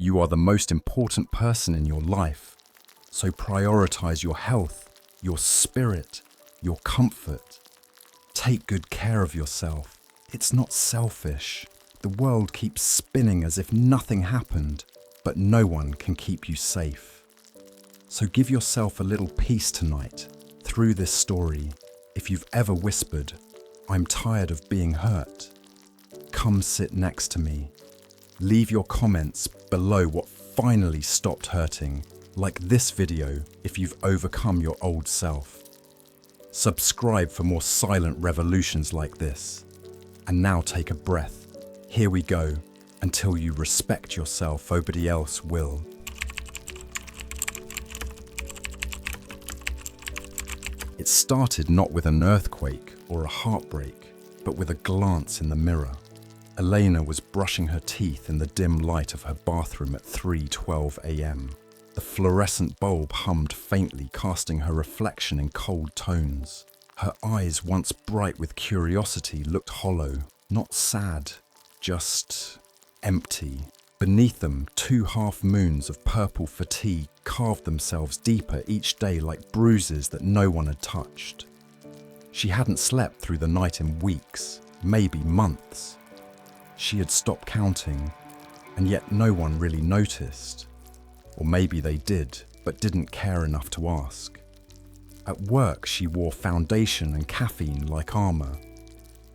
You are the most important person in your life, so prioritize your health, your spirit, your comfort. Take good care of yourself. It's not selfish. The world keeps spinning as if nothing happened, but no one can keep you safe. So give yourself a little peace tonight through this story. If you've ever whispered, "I'm tired of being hurt," come sit next to me. Leave your comments below what finally stopped hurting, like this video if you've overcome your old self. Subscribe for more silent revolutions like this. And now take a breath. Here we go, until you respect yourself, nobody else will. It started not with an earthquake or a heartbreak, but with a glance in the mirror. Elena was brushing her teeth in the dim light of her bathroom at 3:12 a.m. The fluorescent bulb hummed faintly, casting her reflection in cold tones. Her eyes, once bright with curiosity, looked hollow, not sad, just empty. Beneath them, 2 half-moons of purple fatigue carved themselves deeper each day like bruises that no one had touched. She hadn't slept through the night in weeks, maybe months. She had stopped counting, and yet no one really noticed. Or maybe they did, but didn't care enough to ask. At work, she wore foundation and caffeine like armor.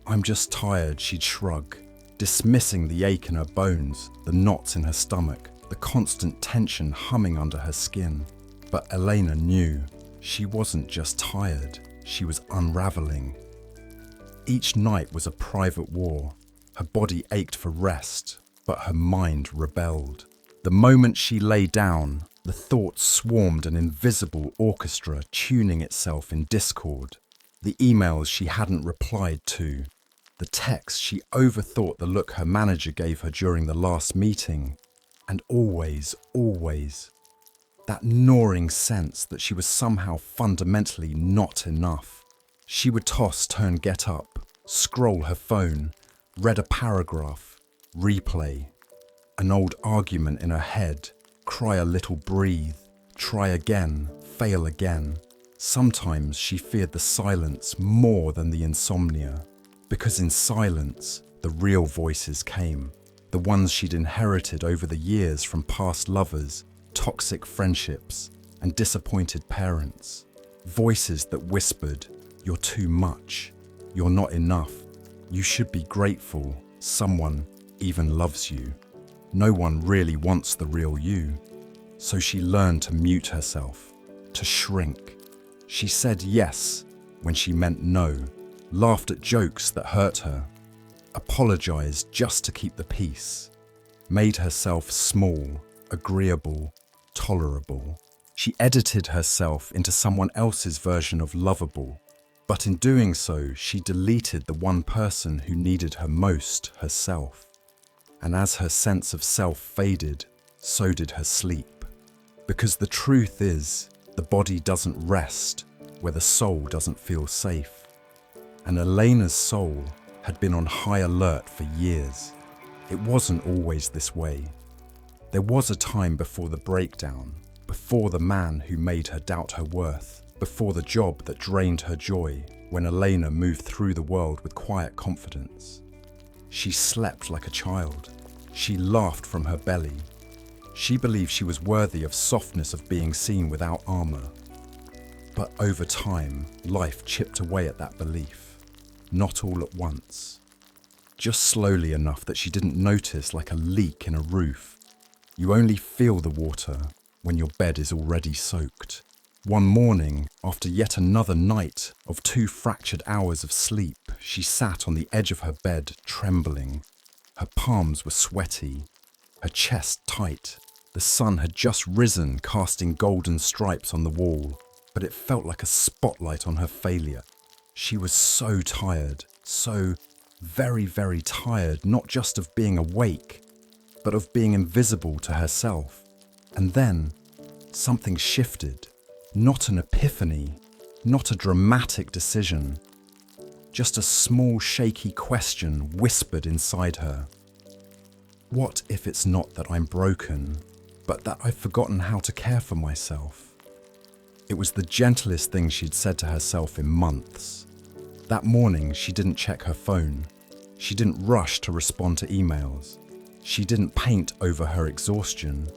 "I'm just tired," she'd shrug, dismissing the ache in her bones, the knots in her stomach, the constant tension humming under her skin. But Elena knew she wasn't just tired, she was unraveling. Each night was a private war. Her body ached for rest, but her mind rebelled. The moment she lay down, the thoughts swarmed, an invisible orchestra tuning itself in discord. The emails she hadn't replied to, the texts she overthought the look her manager gave her during the last meeting, and always, that gnawing sense that she was somehow fundamentally not enough. She would toss, turn, get up, scroll her phone, read a paragraph, replay. An old argument in her head, cry a little, breathe, try again, fail again. Sometimes she feared the silence more than the insomnia, because in silence, the real voices came, the ones she'd inherited over the years from past lovers, toxic friendships, and disappointed parents. Voices that whispered, "You're too much, you're not enough, you should be grateful, someone even loves you." No one really wants the real you. So she learned to mute herself, to shrink. She said yes when she meant no, laughed at jokes that hurt her, apologized just to keep the peace, made herself small, agreeable, tolerable. She edited herself into someone else's version of lovable, but in doing so, she deleted the one person who needed her most, herself. And as her sense of self faded, so did her sleep. Because the truth is, the body doesn't rest where the soul doesn't feel safe. And Elena's soul had been on high alert for years. It wasn't always this way. There was a time before the breakdown, before the man who made her doubt her worth, before the job that drained her joy, when Elena moved through the world with quiet confidence. She slept like a child. She laughed from her belly. She believed she was worthy of softness, of being seen without armor. But over time, life chipped away at that belief. Not all at once. Just slowly enough that she didn't notice, like a leak in a roof. You only feel the water when your bed is already soaked. One morning, after yet another night of 2 fractured hours of sleep, she sat on the edge of her bed, trembling. Her palms were sweaty, her chest tight. The sun had just risen, casting golden stripes on the wall, but it felt like a spotlight on her failure. She was so tired, so very, very tired, not just of being awake, but of being invisible to herself. And then, something shifted. Not an epiphany, not a dramatic decision, just a small, shaky question whispered inside her. What if it's not that I'm broken, but that I've forgotten how to care for myself? It was the gentlest thing she'd said to herself in months. That morning, she didn't check her phone. She didn't rush to respond to emails. She didn't paint over her exhaustion.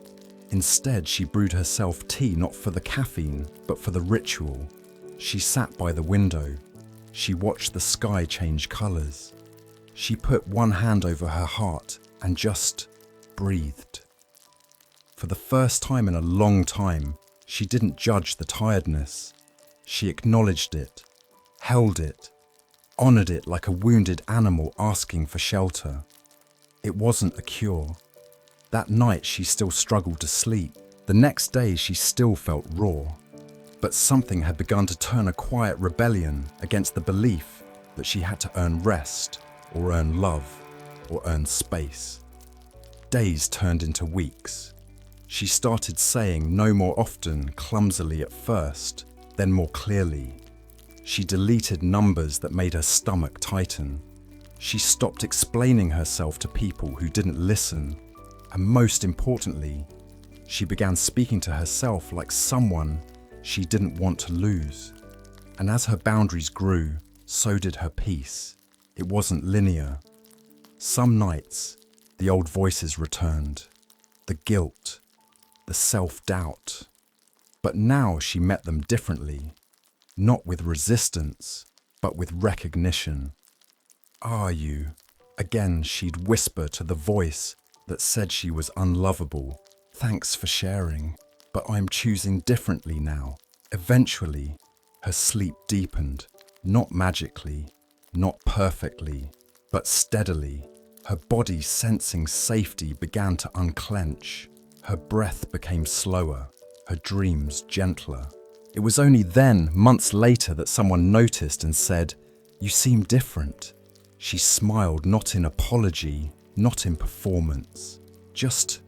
Instead, she brewed herself tea not for the caffeine, but for the ritual. She sat by the window. She watched the sky change colors. She put one hand over her heart and just breathed. For the first time in a long time, she didn't judge the tiredness. She acknowledged it, held it, honored it like a wounded animal asking for shelter. It wasn't a cure. That night she still struggled to sleep. The next day she still felt raw. But something had begun to turn a quiet rebellion against the belief that she had to earn rest, or earn love, or earn space. Days turned into weeks. She started saying no more often, clumsily at first, then more clearly. She deleted numbers that made her stomach tighten. She stopped explaining herself to people who didn't listen. And most importantly, she began speaking to herself like someone she didn't want to lose. And as her boundaries grew, so did her peace. It wasn't linear. Some nights, the old voices returned. The guilt, the self-doubt. But now she met them differently. Not with resistance, but with recognition. Are you? Again, she'd whisper to the voice that said she was unlovable. Thanks for sharing, but I'm choosing differently now. Eventually, her sleep deepened, not magically, not perfectly, but steadily. Her body, sensing safety, began to unclench. Her breath became slower, her dreams gentler. It was only then, months later, that someone noticed and said, "You seem different." She smiled, not in apology, not in performance, just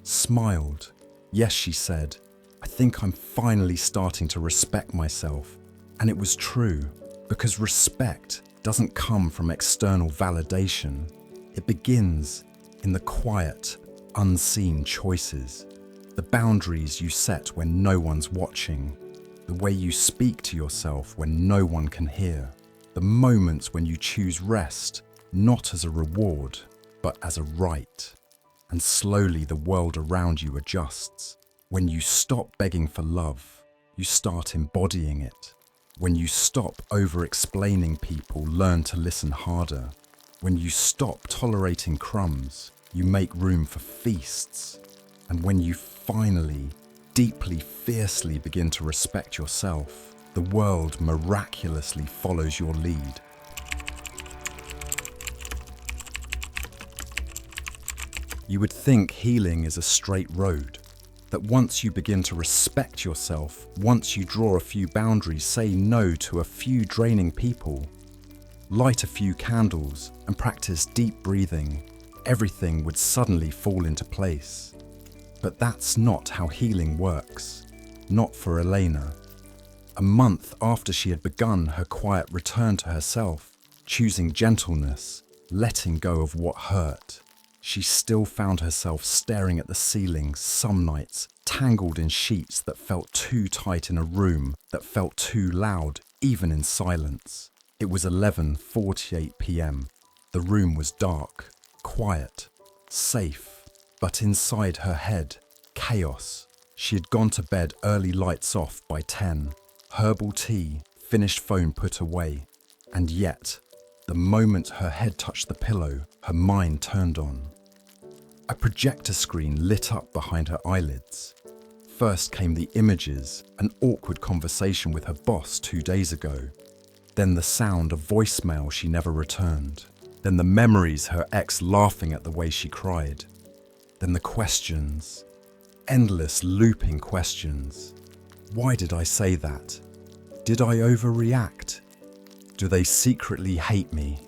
smiled. "Yes," she said, "I think I'm finally starting to respect myself." And it was true, because respect doesn't come from external validation. It begins in the quiet, unseen choices, the boundaries you set when no one's watching, the way you speak to yourself when no one can hear, the moments when you choose rest, not as a reward, but as a right. And slowly the world around you adjusts. When you stop begging for love, you start embodying it. When you stop over-explaining people, learn to listen harder. When you stop tolerating crumbs, you make room for feasts. And when you finally, deeply, fiercely begin to respect yourself, the world miraculously follows your lead. You would think healing is a straight road, that once you begin to respect yourself, once you draw a few boundaries, say no to a few draining people, light a few candles and practice deep breathing, everything would suddenly fall into place. But that's not how healing works, not for Elena. A month after she had begun her quiet return to herself, choosing gentleness, letting go of what hurt, she still found herself staring at the ceiling some nights, tangled in sheets that felt too tight in a room that felt too loud, even in silence. It was 11:48 p.m. The room was dark, quiet, safe, but inside her head, chaos. She had gone to bed early, lights off by 10, herbal tea, finished phone put away, and yet, the moment her head touched the pillow, her mind turned on. A projector screen lit up behind her eyelids. First came the images, an awkward conversation with her boss 2 days ago. Then the sound of voicemail she never returned. Then the memories, her ex laughing at the way she cried. Then the questions, endless looping questions. Why did I say that? Did I overreact? Do they secretly hate me?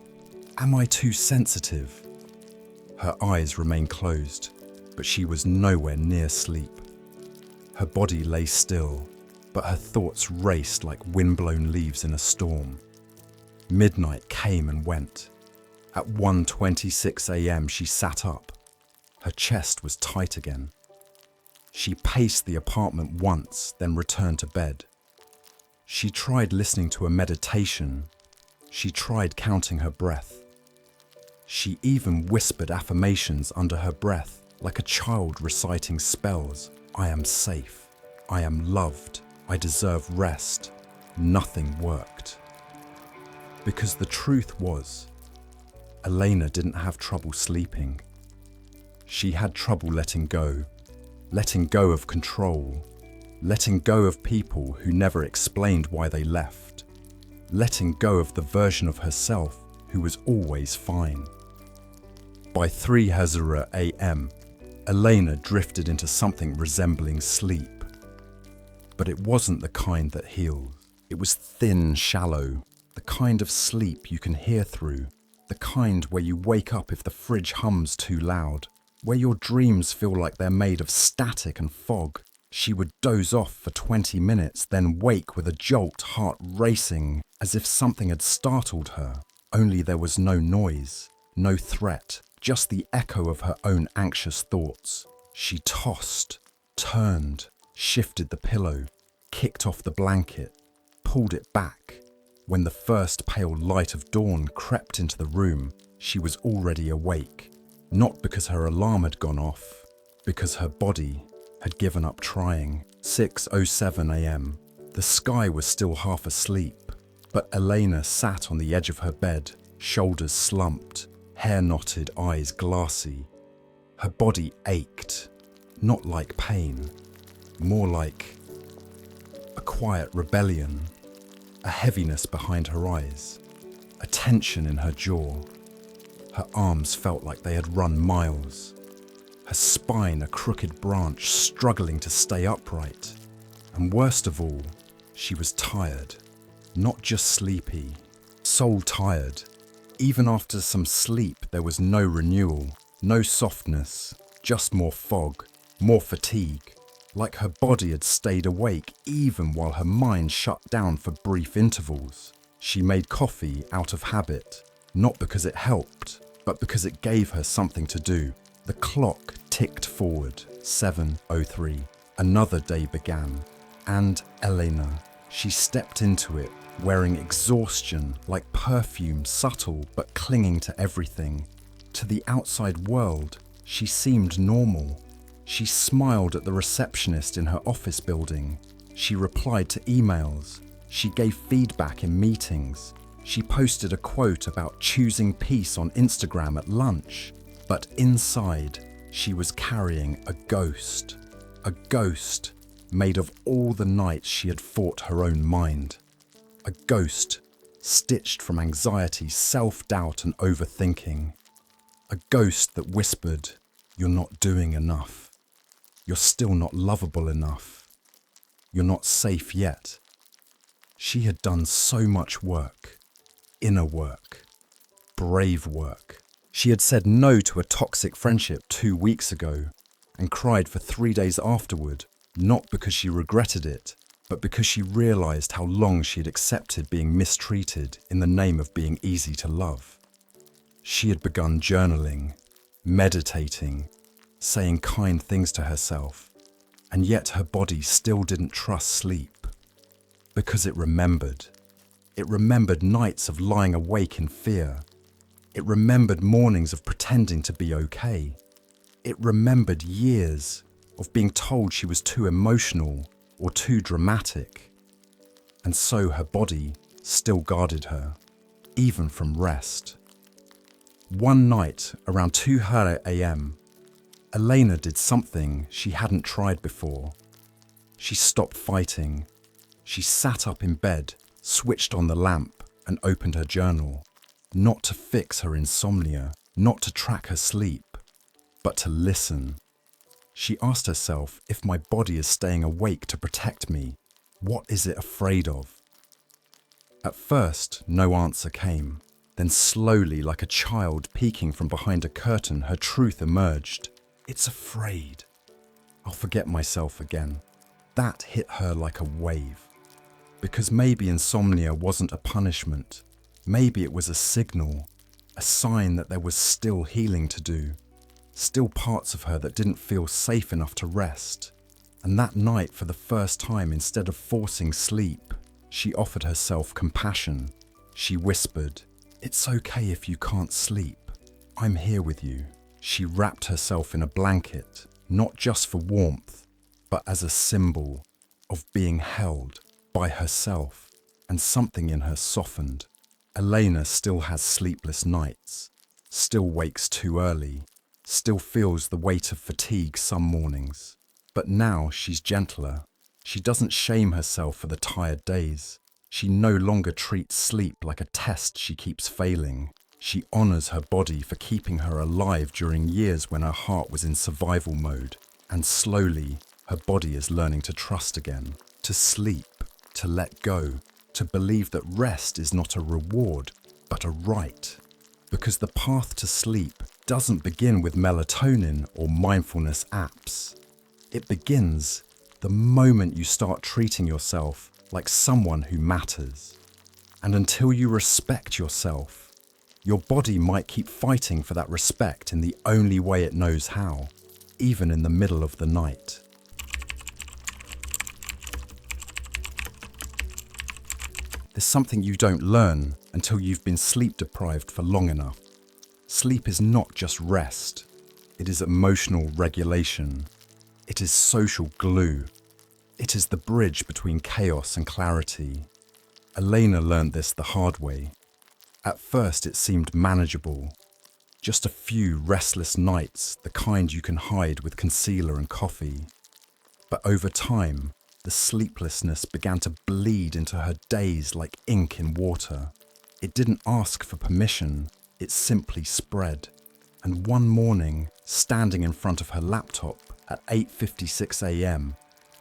Am I too sensitive? Her eyes remained closed, but she was nowhere near sleep. Her body lay still, but her thoughts raced like windblown leaves in a storm. Midnight came and went. At 1:26 a.m. she sat up. Her chest was tight again. She paced the apartment once, then returned to bed. She tried listening to a meditation. She tried counting her breath. She even whispered affirmations under her breath, like a child reciting spells. I am safe. I am loved. I deserve rest. Nothing worked. Because the truth was, Elena didn't have trouble sleeping. She had trouble letting go of control, letting go of people who never explained why they left, letting go of the version of herself who was always fine. By 3:00 a.m., Elena drifted into something resembling sleep. But it wasn't the kind that heals. It was thin, shallow, the kind of sleep you can hear through, the kind where you wake up if the fridge hums too loud, where your dreams feel like they're made of static and fog. She would doze off for 20 minutes, then wake with a jolt, heart racing, as if something had startled her. Only there was no noise, no threat, just the echo of her own anxious thoughts. She tossed, turned, shifted the pillow, kicked off the blanket, pulled it back. When the first pale light of dawn crept into the room, she was already awake. Not because her alarm had gone off, because her body had given up trying. 6:07 a.m. The sky was still half asleep, but Elena sat on the edge of her bed, shoulders slumped, hair knotted, eyes glassy. Her body ached, not like pain, more like a quiet rebellion, a heaviness behind her eyes, a tension in her jaw. Her arms felt like they had run miles, her spine a crooked branch struggling to stay upright. And worst of all, she was tired, not just sleepy, soul tired. Even after some sleep, there was no renewal, no softness, just more fog, more fatigue, like her body had stayed awake even while her mind shut down for brief intervals. She made coffee out of habit, not because it helped, but because it gave her something to do. The clock ticked forward, 7:03. Another day began, and Elena, she stepped into it, wearing exhaustion like perfume, subtle but clinging to everything. To the outside world, she seemed normal. She smiled at the receptionist in her office building. She replied to emails. She gave feedback in meetings. She posted a quote about choosing peace on Instagram at lunch. But inside, she was carrying a ghost made of all the nights she had fought her own mind. A ghost stitched from anxiety, self-doubt and overthinking. A ghost that whispered, "You're not doing enough. You're still not lovable enough. You're not safe yet." She had done so much work, inner work, brave work. She had said no to a toxic friendship 2 weeks ago and cried for 3 days afterward, not because she regretted it, but because she realized how long she had accepted being mistreated in the name of being easy to love. She had begun journaling, meditating, saying kind things to herself, and yet her body still didn't trust sleep, because it remembered. It remembered nights of lying awake in fear. It remembered mornings of pretending to be okay. It remembered years of being told she was too emotional or too dramatic. And so her body still guarded her, even from rest. One night, around 2:00 a.m., Elena did something she hadn't tried before. She stopped fighting. She sat up in bed, switched on the lamp, and opened her journal. Not to fix her insomnia, not to track her sleep, but to listen. She asked herself, if my body is staying awake to protect me, what is it afraid of? At first, no answer came. Then slowly, like a child peeking from behind a curtain, her truth emerged. It's afraid. I'll forget myself again. That hit her like a wave. Because maybe insomnia wasn't a punishment. Maybe it was a signal, a sign that there was still healing to do. still parts of her that didn't feel safe enough to rest. And that night, for the first time, instead of forcing sleep, she offered herself compassion. She whispered, "It's okay if you can't sleep. I'm here with you." She wrapped herself in a blanket, not just for warmth, but as a symbol of being held by herself, and something in her softened. Elena still has sleepless nights, still wakes too early, still feels the weight of fatigue some mornings. But now she's gentler. She doesn't shame herself for the tired days. She no longer treats sleep like a test she keeps failing. She honors her body for keeping her alive during years when her heart was in survival mode. And slowly, her body is learning to trust again, to sleep, to let go, to believe that rest is not a reward, but a right. Because the path to sleep doesn't begin with melatonin or mindfulness apps. It begins the moment you start treating yourself like someone who matters. And until you respect yourself, your body might keep fighting for that respect in the only way it knows how, even in the middle of the night. There's something you don't learn until you've been sleep deprived for long enough. Sleep is not just rest. It is emotional regulation. It is social glue. It is the bridge between chaos and clarity. Elena learned this the hard way. At first it seemed manageable. Just a few restless nights, the kind you can hide with concealer and coffee. But over time, the sleeplessness began to bleed into her days like ink in water. It didn't ask for permission, it simply spread. And one morning, standing in front of her laptop at 8:56 a.m.,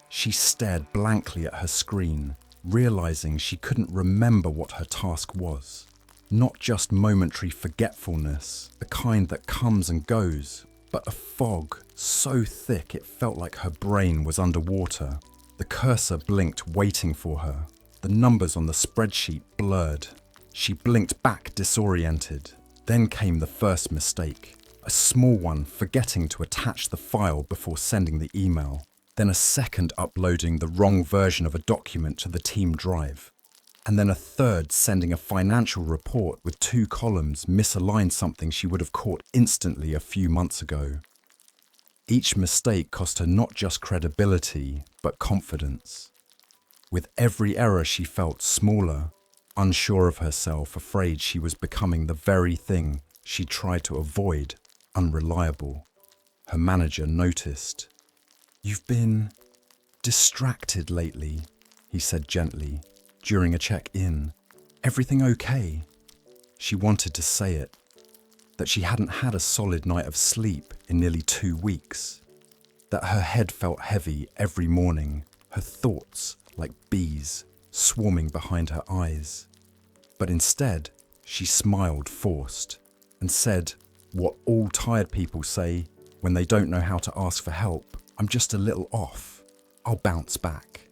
she stared blankly at her screen, realizing she couldn't remember what her task was. Not just momentary forgetfulness, the kind that comes and goes, but a fog so thick it felt like her brain was underwater. The cursor blinked, waiting for her. The numbers on the spreadsheet blurred. She blinked back, disoriented. Then came the first mistake. A small one, forgetting to attach the file before sending the email. Then a second, uploading the wrong version of a document to the team drive. And then a third, sending a financial report with 2 columns misaligned, something she would have caught instantly a few months ago. Each mistake cost her not just credibility, but confidence. With every error she felt smaller, unsure of herself, afraid she was becoming the very thing she tried to avoid, unreliable. Her manager noticed. "You've been distracted lately," he said gently, during a check-in. "Everything okay?" She wanted to say it, that she hadn't had a solid night of sleep in nearly 2 weeks, that her head felt heavy every morning, her thoughts like bees swarming behind her eyes. But instead, she smiled forced and said what all tired people say when they don't know how to ask for help. "I'm just a little off. I'll bounce back."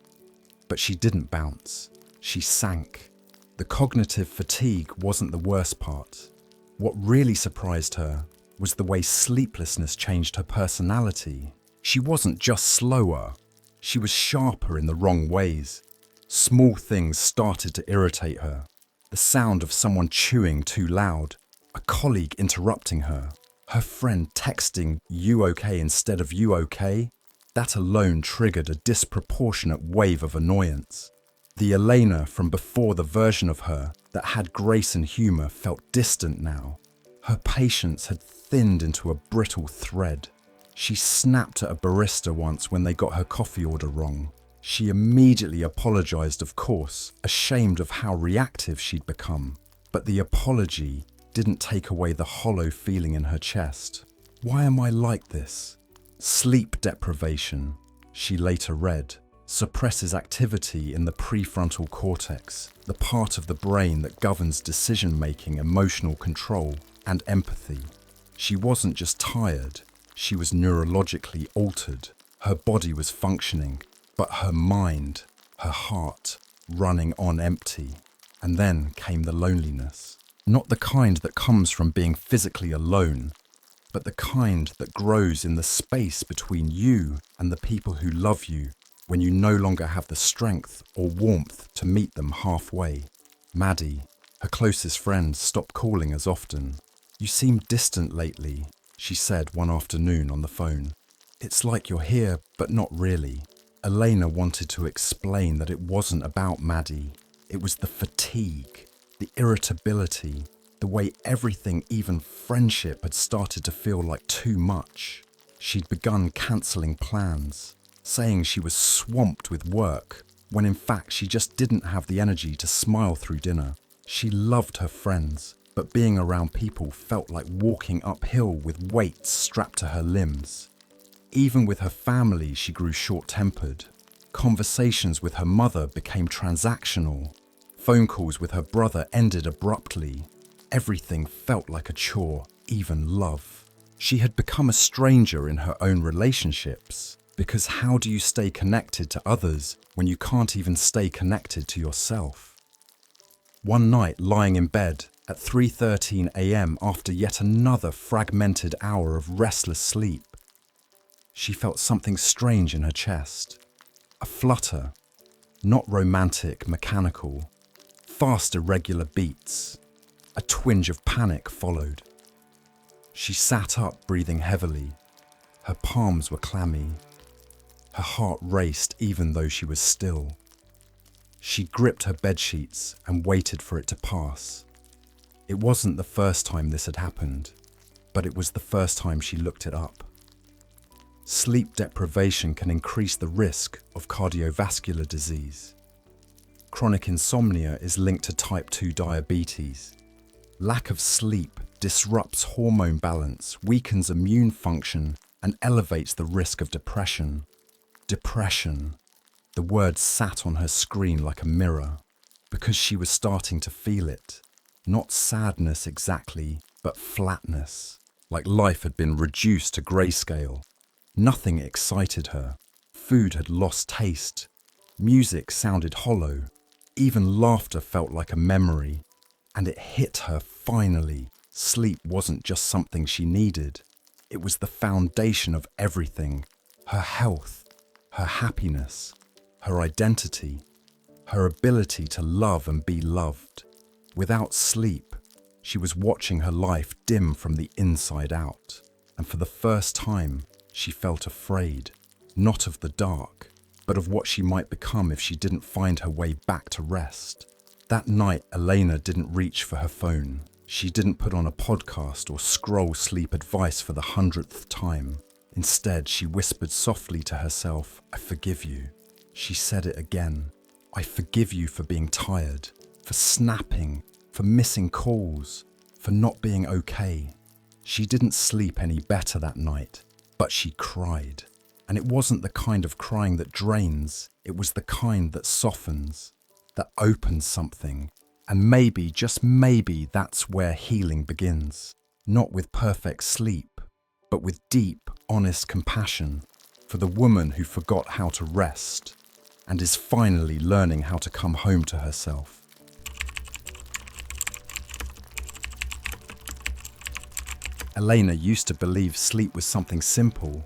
But she didn't bounce. She sank. The cognitive fatigue wasn't the worst part. What really surprised her was the way sleeplessness changed her personality. She wasn't just slower, she was sharper in the wrong ways. Small things started to irritate her. The sound of someone chewing too loud, a colleague interrupting her, her friend texting "you okay" instead of "you okay?" That alone triggered a disproportionate wave of annoyance. The Elena from before, the version of her that had grace and humor, felt distant now. Her patience had thinned into a brittle thread. She snapped at a barista once when they got her coffee order wrong. She immediately apologized, of course, ashamed of how reactive she'd become. But the apology didn't take away the hollow feeling in her chest. "Why am I like this?" Sleep deprivation, she later read, suppresses activity in the prefrontal cortex, the part of the brain that governs decision-making, emotional control, and empathy. She wasn't just tired, she was neurologically altered. Her body was functioning, but her mind, her heart, running on empty. And then came the loneliness. Not the kind that comes from being physically alone, but the kind that grows in the space between you and the people who love you when you no longer have the strength or warmth to meet them halfway. Maddie, her closest friend, stopped calling as often. "You seem distant lately," she said one afternoon on the phone. "It's like you're here, but not really." Elena wanted to explain that it wasn't about Maddie. It was the fatigue, the irritability, the way everything, even friendship, had started to feel like too much. She'd begun cancelling plans, saying she was swamped with work, when in fact she just didn't have the energy to smile through dinner. She loved her friends, but being around people felt like walking uphill with weights strapped to her limbs. Even with her family, she grew short-tempered. Conversations with her mother became transactional. Phone calls with her brother ended abruptly. Everything felt like a chore, even love. She had become a stranger in her own relationships, because how do you stay connected to others when you can't even stay connected to yourself? One night, lying in bed at 3:13 a.m. after yet another fragmented hour of restless sleep, she felt something strange in her chest. A flutter, not romantic, mechanical, fast, irregular beats. A twinge of panic followed. She sat up, breathing heavily. Her palms were clammy. Her heart raced even though she was still. She gripped her bedsheets and waited for it to pass. It wasn't the first time this had happened, but it was the first time she looked it up. Sleep deprivation can increase the risk of cardiovascular disease. Chronic insomnia is linked to type 2 diabetes. Lack of sleep disrupts hormone balance, weakens immune function, and elevates the risk of depression. Depression. The word sat on her screen like a mirror, because she was starting to feel it. Not sadness exactly, but flatness, like life had been reduced to grayscale. Nothing excited her. Food had lost taste. Music sounded hollow. Even laughter felt like a memory. And it hit her finally. Sleep wasn't just something she needed. It was the foundation of everything. Her health, her happiness, her identity, her ability to love and be loved. Without sleep, she was watching her life dim from the inside out. And for the first time, she felt afraid, not of the dark, but of what she might become if she didn't find her way back to rest. That night, Elena didn't reach for her phone. She didn't put on a podcast or scroll sleep advice for the 100th time. Instead, she whispered softly to herself, "I forgive you." She said it again. "I forgive you for being tired, for snapping, for missing calls, for not being okay." She didn't sleep any better that night, but she cried. And it wasn't the kind of crying that drains, it was the kind that softens, that opens something. And maybe, just maybe, that's where healing begins. Not with perfect sleep, but with deep, honest compassion for the woman who forgot how to rest and is finally learning how to come home to herself. Elena used to believe sleep was something simple.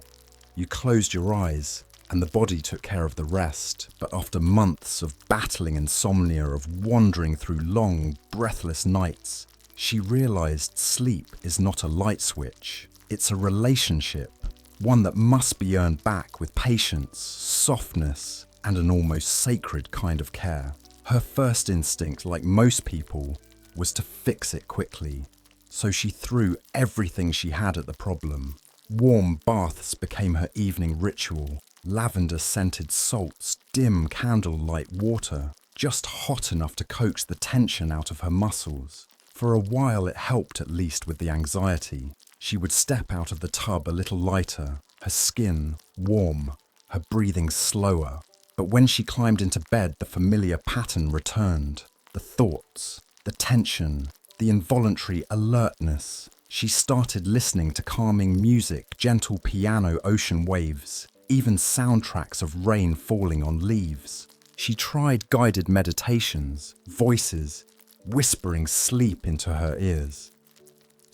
You closed your eyes and the body took care of the rest. But after months of battling insomnia, of wandering through long, breathless nights, she realized sleep is not a light switch. It's a relationship, one that must be earned back with patience, softness, and an almost sacred kind of care. Her first instinct, like most people, was to fix it quickly. So she threw everything she had at the problem. Warm baths became her evening ritual. Lavender-scented salts, dim candlelight water, just hot enough to coax the tension out of her muscles. For a while it helped at least with the anxiety. She would step out of the tub a little lighter, her skin warm, her breathing slower. But when she climbed into bed, the familiar pattern returned. The thoughts, the tension, the involuntary alertness. She started listening to calming music, gentle piano, ocean waves, even soundtracks of rain falling on leaves. She tried guided meditations, voices, whispering sleep into her ears.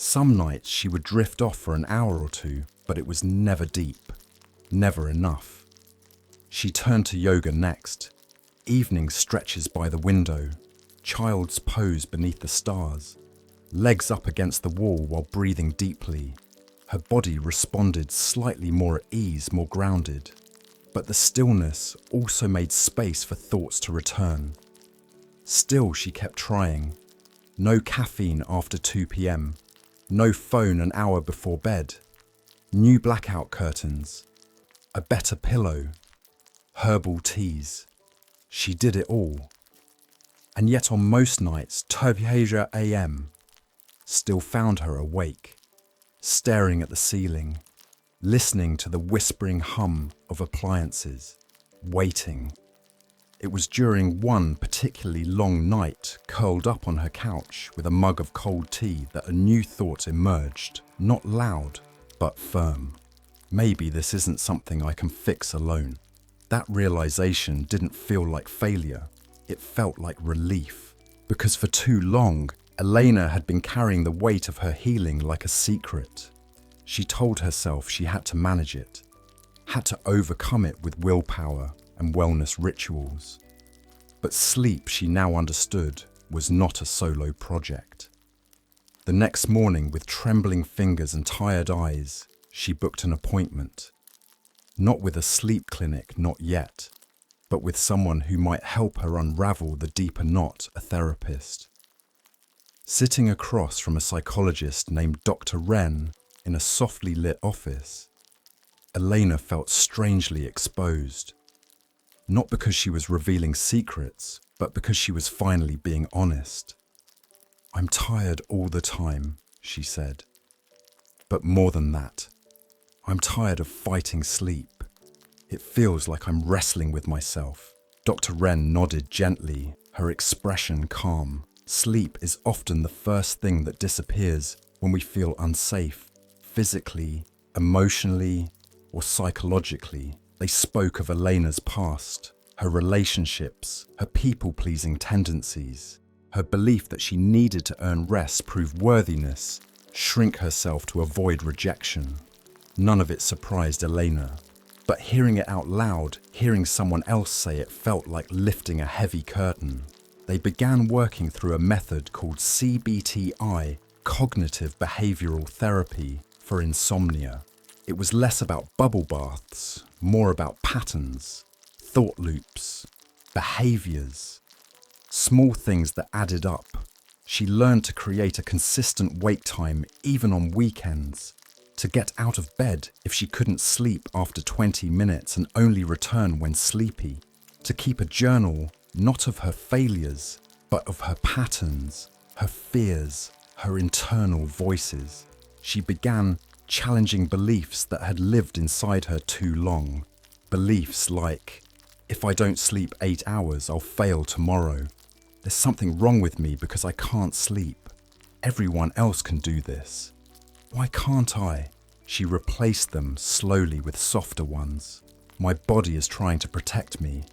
Some nights she would drift off for an hour or two, but it was never deep, never enough. She turned to yoga next. Evening stretches by the window, child's pose beneath the stars, legs up against the wall while breathing deeply. Her body responded slightly more at ease, more grounded. But the stillness also made space for thoughts to return. Still, she kept trying. No caffeine after 2 p.m. No phone an hour before bed. New blackout curtains. A better pillow. Herbal teas. She did it all. And yet on most nights, Turbehaja AM still found her awake, staring at the ceiling, listening to the whispering hum of appliances, waiting. It was during one particularly long night, curled up on her couch with a mug of cold tea, that a new thought emerged, not loud, but firm. Maybe this isn't something I can fix alone. That realization didn't feel like failure. It felt like relief. Because for too long, Elena had been carrying the weight of her healing like a secret. She told herself she had to manage it, had to overcome it with willpower and wellness rituals. But sleep, she now understood, was not a solo project. The next morning, with trembling fingers and tired eyes, she booked an appointment. Not with a sleep clinic, not yet, but with someone who might help her unravel the deeper knot, a therapist. Sitting across from a psychologist named Dr. Wren in a softly lit office, Elena felt strangely exposed. Not because she was revealing secrets, but because she was finally being honest. "I'm tired all the time," she said. "But more than that, I'm tired of fighting sleep. It feels like I'm wrestling with myself." Dr. Wren nodded gently, her expression calm. Sleep is often the first thing that disappears when we feel unsafe, physically, emotionally, or psychologically. They spoke of Elena's past, her relationships, her people-pleasing tendencies, her belief that she needed to earn rest, prove worthiness, shrink herself to avoid rejection. None of it surprised Elena. But hearing it out loud, hearing someone else say it, felt like lifting a heavy curtain. They began working through a method called CBTI, Cognitive Behavioral Therapy, for insomnia. It was less about bubble baths, more about patterns, thought loops, behaviors, small things that added up. She learned to create a consistent wake time even on weekends, to get out of bed if she couldn't sleep after 20 minutes and only return when sleepy, to keep a journal not of her failures, but of her patterns, her fears, her internal voices. She began challenging beliefs that had lived inside her too long. Beliefs like, "If I don't sleep 8 hours, I'll fail tomorrow. There's something wrong with me because I can't sleep. Everyone else can do this. Why can't I?" She replaced them slowly with softer ones. "My body is trying to protect me.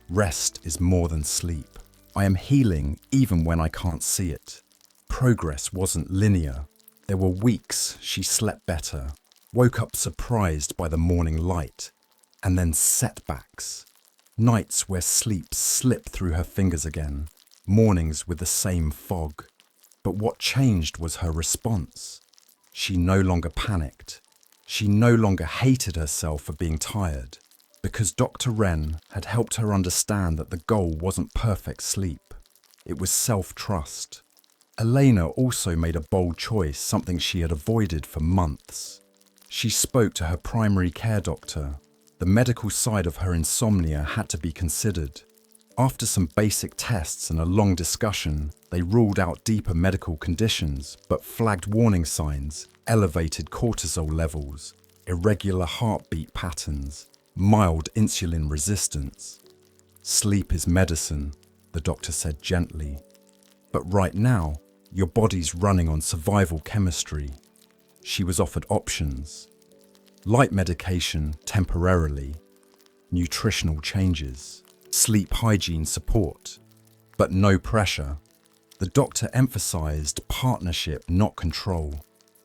Rest is more than sleep. I am healing even when I can't see it." Progress wasn't linear. There were weeks she slept better, woke up surprised by the morning light, and then setbacks. Nights where sleep slipped through her fingers again, mornings with the same fog. But what changed was her response. She no longer panicked. She no longer hated herself for being tired, because Dr. Wren had helped her understand that the goal wasn't perfect sleep. It was self-trust. Elena also made a bold choice, something she had avoided for months. She spoke to her primary care doctor. The medical side of her insomnia had to be considered. After some basic tests and a long discussion, they ruled out deeper medical conditions, but flagged warning signs: elevated cortisol levels, irregular heartbeat patterns, mild insulin resistance. "Sleep is medicine," the doctor said gently. "But right now, your body's running on survival chemistry." She was offered options: light medication temporarily, nutritional changes, sleep hygiene support, but no pressure. The doctor emphasized partnership, not control.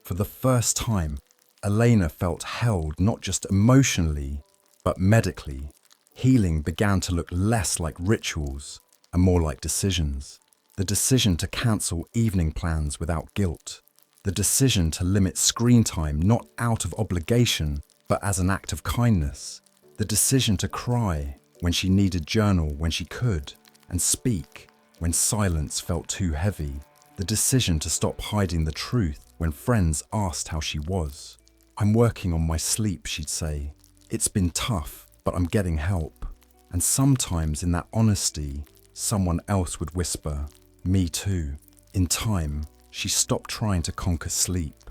For the first time, Elena felt held not just emotionally, but medically. Healing began to look less like rituals and more like decisions. The decision to cancel evening plans without guilt. The decision to limit screen time not out of obligation, but as an act of kindness. The decision to cry when she needed journal when she could, and speak when silence felt too heavy. The decision to stop hiding the truth when friends asked how she was. "I'm working on my sleep," she'd say. "It's been tough, but I'm getting help." And sometimes in that honesty, someone else would whisper, "Me too." In time, she stopped trying to conquer sleep.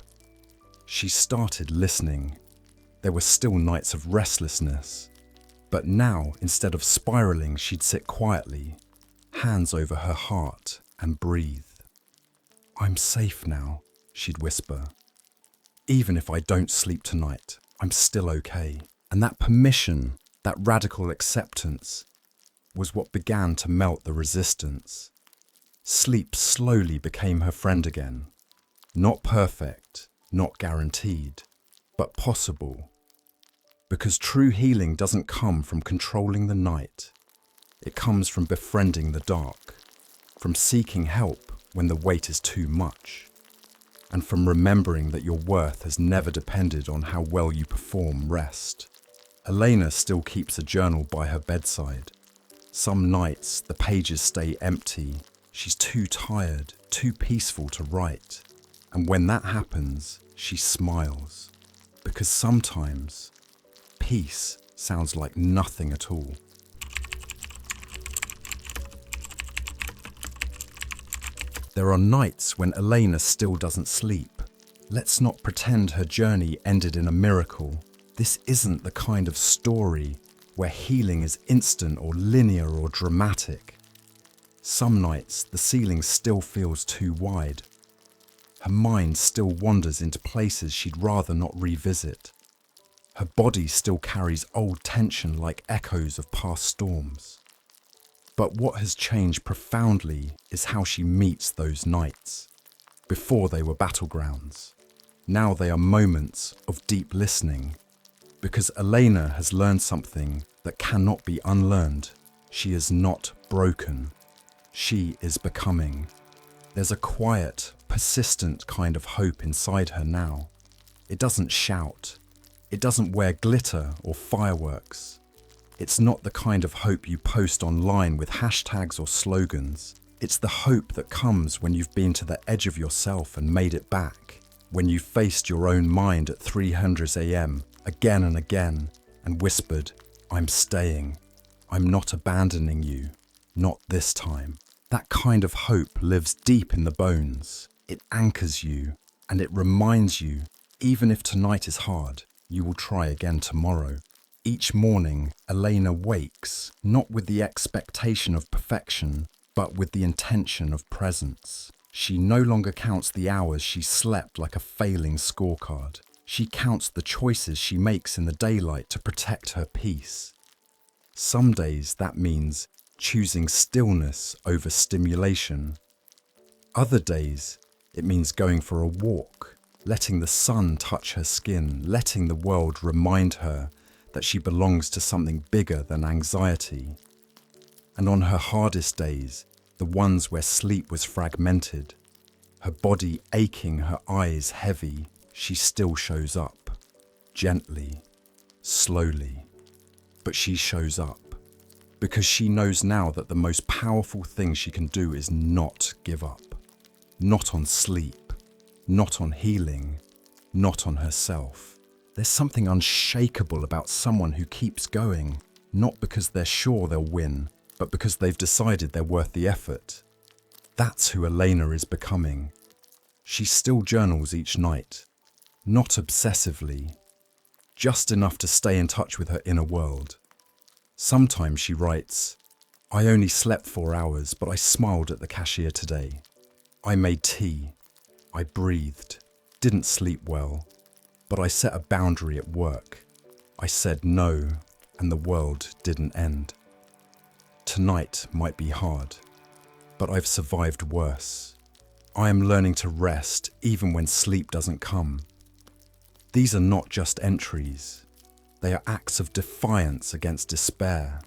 She started listening. There were still nights of restlessness, but now, instead of spiraling, she'd sit quietly, hands over her heart, and breathe. "I'm safe now," she'd whisper. "Even if I don't sleep tonight, I'm still okay." And that permission, that radical acceptance, was what began to melt the resistance. Sleep slowly became her friend again. Not perfect, not guaranteed, but possible. Because true healing doesn't come from controlling the night. It comes from befriending the dark, from seeking help when the weight is too much, and from remembering that your worth has never depended on how well you perform rest. Elena still keeps a journal by her bedside. Some nights the pages stay empty. She's too tired, too peaceful to write. And when that happens, she smiles. Because sometimes peace sounds like nothing at all. There are nights when Elena still doesn't sleep. Let's not pretend her journey ended in a miracle. This isn't the kind of story where healing is instant or linear or dramatic. Some nights the ceiling still feels too wide. Her mind still wanders into places she'd rather not revisit. Her body still carries old tension like echoes of past storms. But what has changed profoundly is how she meets those nights. Before they were battlegrounds. Now they are moments of deep listening. Because Elena has learned something that cannot be unlearned. She is not broken. She is becoming. There's a quiet, persistent kind of hope inside her now. It doesn't shout. It doesn't wear glitter or fireworks. It's not the kind of hope you post online with hashtags or slogans. It's the hope that comes when you've been to the edge of yourself and made it back. When you faced your own mind at 300 a.m. again and again and whispered, "I'm staying. I'm not abandoning you. Not this time." That kind of hope lives deep in the bones. It anchors you and it reminds you, even if tonight is hard, you will try again tomorrow. Each morning, Elena wakes, not with the expectation of perfection, but with the intention of presence. She no longer counts the hours she slept like a failing scorecard. She counts the choices she makes in the daylight to protect her peace. Some days that means choosing stillness over stimulation. Other days, it means going for a walk, letting the sun touch her skin, letting the world remind her that she belongs to something bigger than anxiety. And on her hardest days, the ones where sleep was fragmented, her body aching, her eyes heavy, she still shows up. Gently, slowly, but she shows up. Because she knows now that the most powerful thing she can do is not give up. Not on sleep, not on healing, not on herself. There's something unshakable about someone who keeps going, not because they're sure they'll win, but because they've decided they're worth the effort. That's who Elena is becoming. She still journals each night, not obsessively, just enough to stay in touch with her inner world. Sometimes she writes, "I only slept 4 hours, but I smiled at the cashier today. I made tea. I breathed. Didn't sleep well. But I set a boundary at work. I said no, and the world didn't end. Tonight might be hard, but I've survived worse. I am learning to rest even when sleep doesn't come. These are not just entries. They are acts of defiance against despair.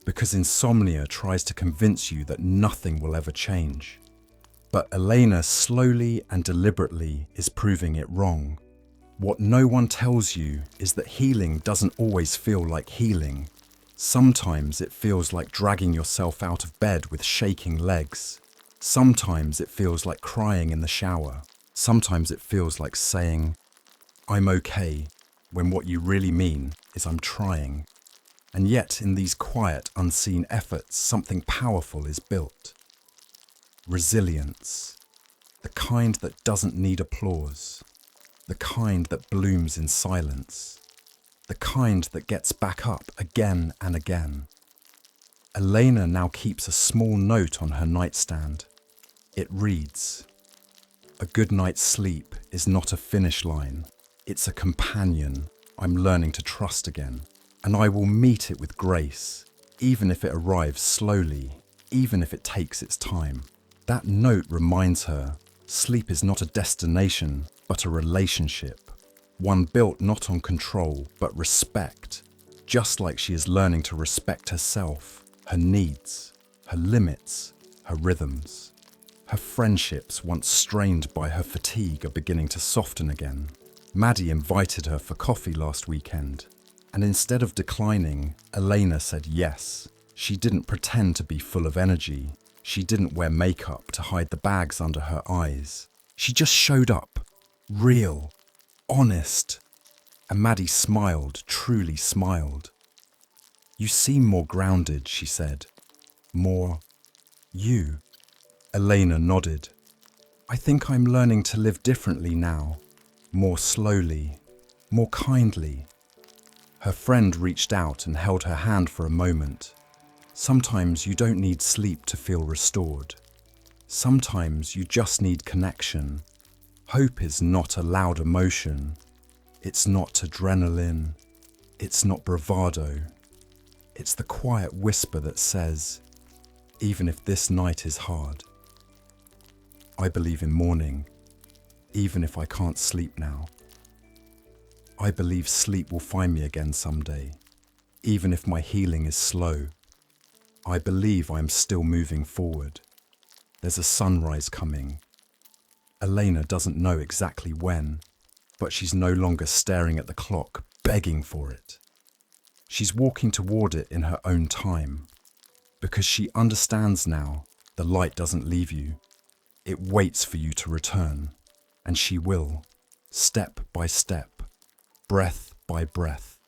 Because insomnia tries to convince you that nothing will ever change. But Elena slowly and deliberately is proving it wrong. What no one tells you is that healing doesn't always feel like healing. Sometimes it feels like dragging yourself out of bed with shaking legs. Sometimes it feels like crying in the shower. Sometimes it feels like saying, "I'm okay," when what you really mean is "I'm trying." And yet, in these quiet, unseen efforts, something powerful is built. Resilience. The kind that doesn't need applause. The kind that blooms in silence. The kind that gets back up again and again. Elena now keeps a small note on her nightstand. It reads, "A good night's sleep is not a finish line. It's a companion I'm learning to trust again. And I will meet it with grace, even if it arrives slowly, even if it takes its time." That note reminds her, sleep is not a destination, but a relationship. One built not on control, but respect. Just like she is learning to respect herself, her needs, her limits, her rhythms. Her friendships, once strained by her fatigue, are beginning to soften again. Maddie invited her for coffee last weekend. And instead of declining, Elena said yes. She didn't pretend to be full of energy. She didn't wear makeup to hide the bags under her eyes. She just showed up, real, honest. And Maddie smiled, truly smiled. "You seem more grounded," she said. "More you." Elena nodded. "I think I'm learning to live differently now. More slowly, more kindly." Her friend reached out and held her hand for a moment. Sometimes you don't need sleep to feel restored. Sometimes you just need connection. Hope is not a loud emotion. It's not adrenaline. It's not bravado. It's the quiet whisper that says, "Even if this night is hard, I believe in morning, even if I can't sleep now. I believe sleep will find me again someday, even if my healing is slow. I believe I am still moving forward. There's a sunrise coming." Elena doesn't know exactly when, but she's no longer staring at the clock, begging for it. She's walking toward it in her own time, because she understands now the light doesn't leave you. It waits for you to return, and she will, step by step, breath by breath,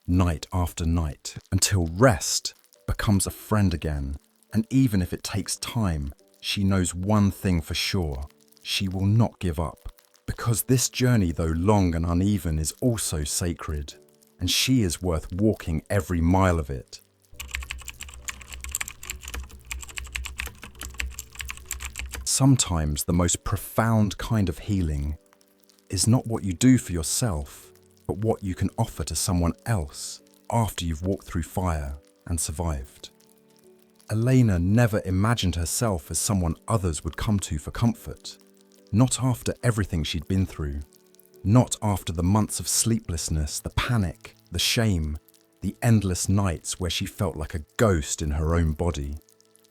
night after night, until rest becomes a friend again. And even if it takes time, she knows one thing for sure: she will not give up. Because this journey, though long and uneven, is also sacred, and she is worth walking every mile of it. Sometimes the most profound kind of healing is not what you do for yourself, but what you can offer to someone else after you've walked through fire and survived. Elena never imagined herself as someone others would come to for comfort. Not after everything she'd been through. Not after the months of sleeplessness, the panic, the shame, the endless nights where she felt like a ghost in her own body.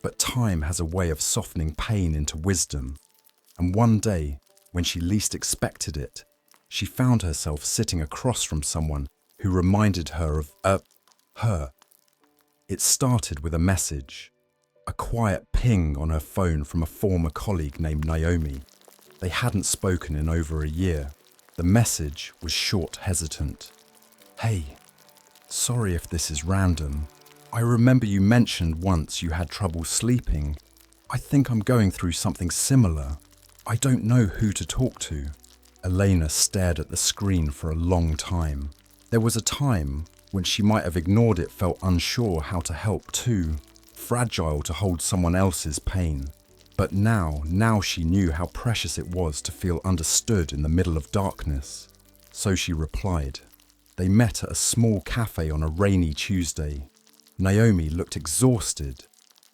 But time has a way of softening pain into wisdom. And one day, when she least expected it, she found herself sitting across from someone who reminded her of her. It started with a message, a quiet ping on her phone from a former colleague named Naomi. They hadn't spoken in over a year. The message was short, hesitant. "Hey, sorry if this is random. I remember you mentioned once you had trouble sleeping. I think I'm going through something similar. I don't know who to talk to." Elena stared at the screen for a long time. There was a time when she might have ignored it, felt unsure how to help too, fragile to hold someone else's pain. But now she knew how precious it was to feel understood in the middle of darkness. So she replied. They met at a small cafe on a rainy Tuesday. Naomi looked exhausted,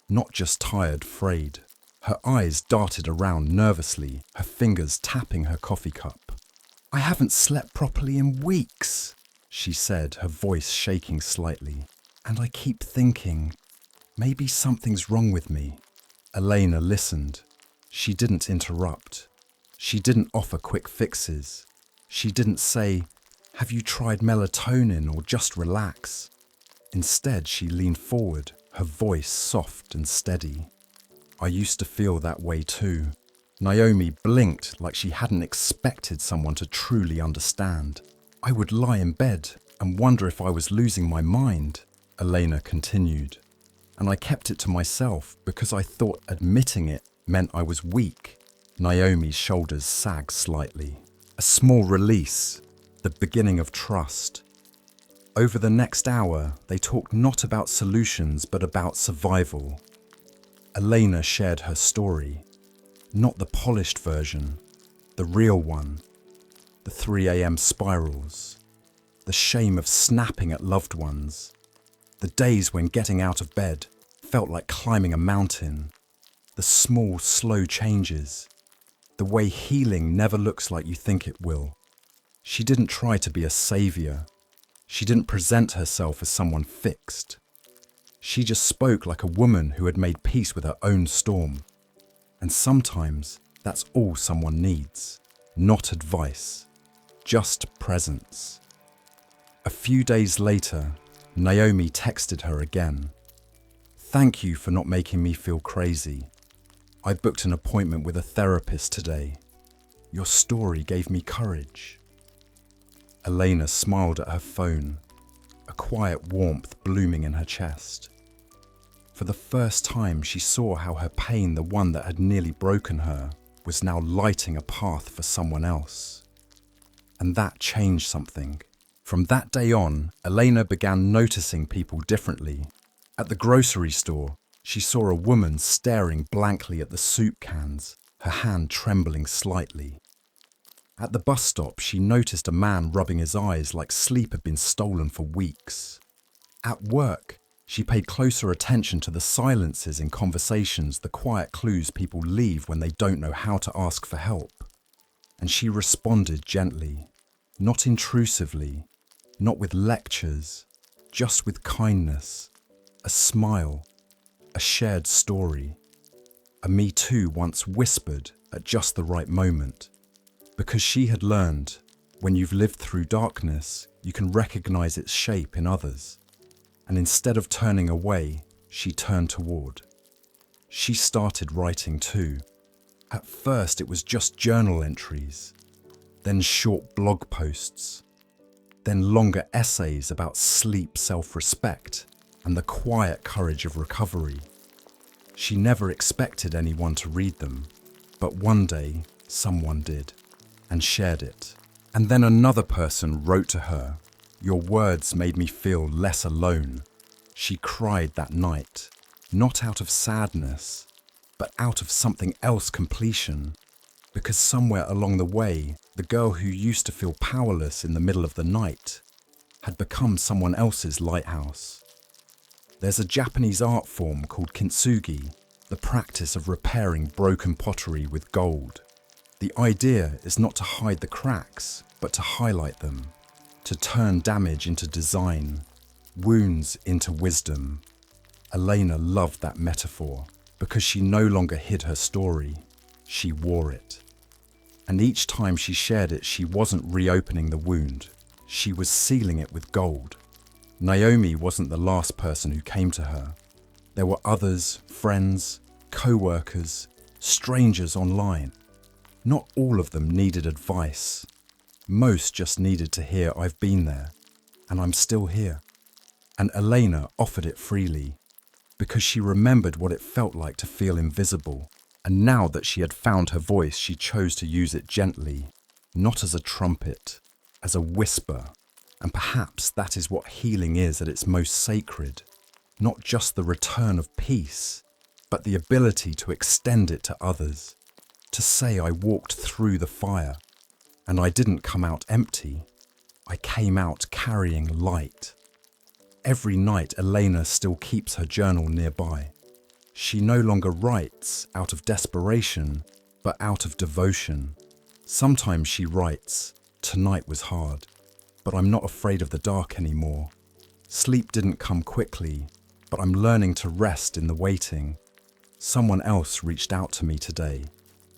not just tired, frayed. Her eyes darted around nervously, her fingers tapping her coffee cup. "I haven't slept properly in weeks," she said, her voice shaking slightly. "And I keep thinking, maybe something's wrong with me." Elena listened. She didn't interrupt. She didn't offer quick fixes. She didn't say, "Have you tried melatonin or just relax?" Instead, she leaned forward, her voice soft and steady. "I used to feel that way too." Naomi blinked like she hadn't expected someone to truly understand. "I would lie in bed and wonder if I was losing my mind," Elena continued. "And I kept it to myself because I thought admitting it meant I was weak." Naomi's shoulders sagged slightly. A small release, the beginning of trust. Over the next hour, they talked not about solutions but about survival. Elena shared her story, not the polished version, the real one. The 3 a.m. spirals, the shame of snapping at loved ones, the days when getting out of bed felt like climbing a mountain, the small, slow changes, the way healing never looks like you think it will. She didn't try to be a savior. She didn't present herself as someone fixed. She just spoke like a woman who had made peace with her own storm. And sometimes that's all someone needs. Not advice, just presence. A few days later, Naomi texted her again. "Thank you for not making me feel crazy. I booked an appointment with a therapist today. Your story gave me courage." Elena smiled at her phone, a quiet warmth blooming in her chest. For the first time, she saw how her pain, the one that had nearly broken her, was now lighting a path for someone else. And that changed something. From that day on, Elena began noticing people differently. At the grocery store, she saw a woman staring blankly at the soup cans, her hand trembling slightly. At the bus stop, she noticed a man rubbing his eyes like sleep had been stolen for weeks. At work, she paid closer attention to the silences in conversations, the quiet clues people leave when they don't know how to ask for help. And she responded gently, not intrusively, not with lectures, just with kindness, a smile, a shared story. A Me Too once whispered at just the right moment, because she had learned, when you've lived through darkness, you can recognize its shape in others. And instead of turning away, she turned toward. She started writing too. At first, it was just journal entries, then short blog posts, then longer essays about sleep, self-respect, and the quiet courage of recovery. She never expected anyone to read them, but one day, someone did, and shared it. And then another person wrote to her, "Your words made me feel less alone." She cried that night, not out of sadness, but out of something else, completion. Because somewhere along the way, the girl who used to feel powerless in the middle of the night had become someone else's lighthouse. There's a Japanese art form called kintsugi, the practice of repairing broken pottery with gold. The idea is not to hide the cracks, but to highlight them, to turn damage into design, wounds into wisdom. Elena loved that metaphor because she no longer hid her story, she wore it. And each time she shared it, she wasn't reopening the wound, she was sealing it with gold. Naomi wasn't the last person who came to her. There were others, friends, co-workers, strangers online. Not all of them needed advice. Most just needed to hear, "I've been there, and I'm still here." And Elena offered it freely, because she remembered what it felt like to feel invisible. And now that she had found her voice, she chose to use it gently, not as a trumpet, as a whisper. And perhaps that is what healing is at its most sacred. Not just the return of peace, but the ability to extend it to others. To say, "I walked through the fire, and I didn't come out empty. I came out carrying light." Every night, Elena still keeps her journal nearby. She no longer writes out of desperation, but out of devotion. Sometimes she writes, "Tonight was hard, but I'm not afraid of the dark anymore. Sleep didn't come quickly, but I'm learning to rest in the waiting. Someone else reached out to me today.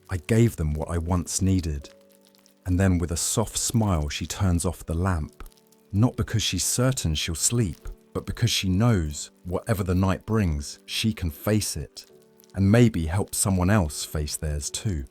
I gave them what I once needed." And then with a soft smile, she turns off the lamp. Not because she's certain she'll sleep, but because she knows whatever the night brings, she can face it, and maybe help someone else face theirs too.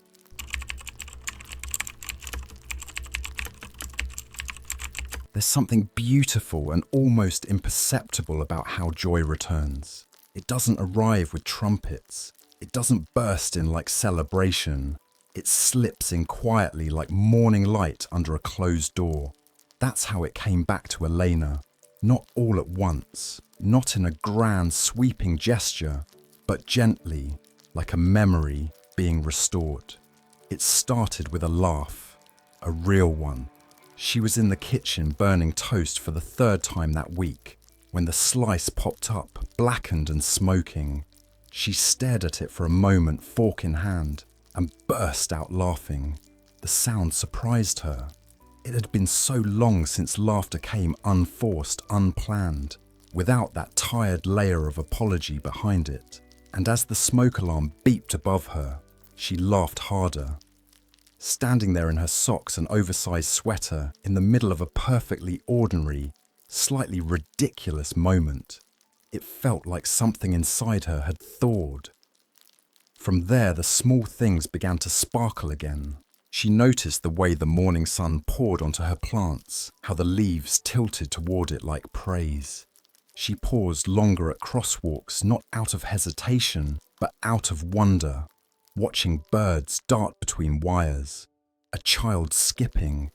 There's something beautiful and almost imperceptible about how joy returns. It doesn't arrive with trumpets. It doesn't burst in like celebration. It slips in quietly like morning light under a closed door. That's how it came back to Elena. Not all at once, not in a grand sweeping gesture, but gently, like a memory being restored. It started with a laugh, a real one. She was in the kitchen burning toast for the third time that week, when the slice popped up, blackened and smoking. She stared at it for a moment, fork in hand, and burst out laughing. The sound surprised her. It had been so long since laughter came unforced, unplanned, without that tired layer of apology behind it. And as the smoke alarm beeped above her, she laughed harder. Standing there in her socks and oversized sweater, in the middle of a perfectly ordinary, slightly ridiculous moment, it felt like something inside her had thawed. From there, the small things began to sparkle again. She noticed the way the morning sun poured onto her plants, how the leaves tilted toward it like praise. She paused longer at crosswalks, not out of hesitation, but out of wonder, watching birds dart between wires, a child skipping,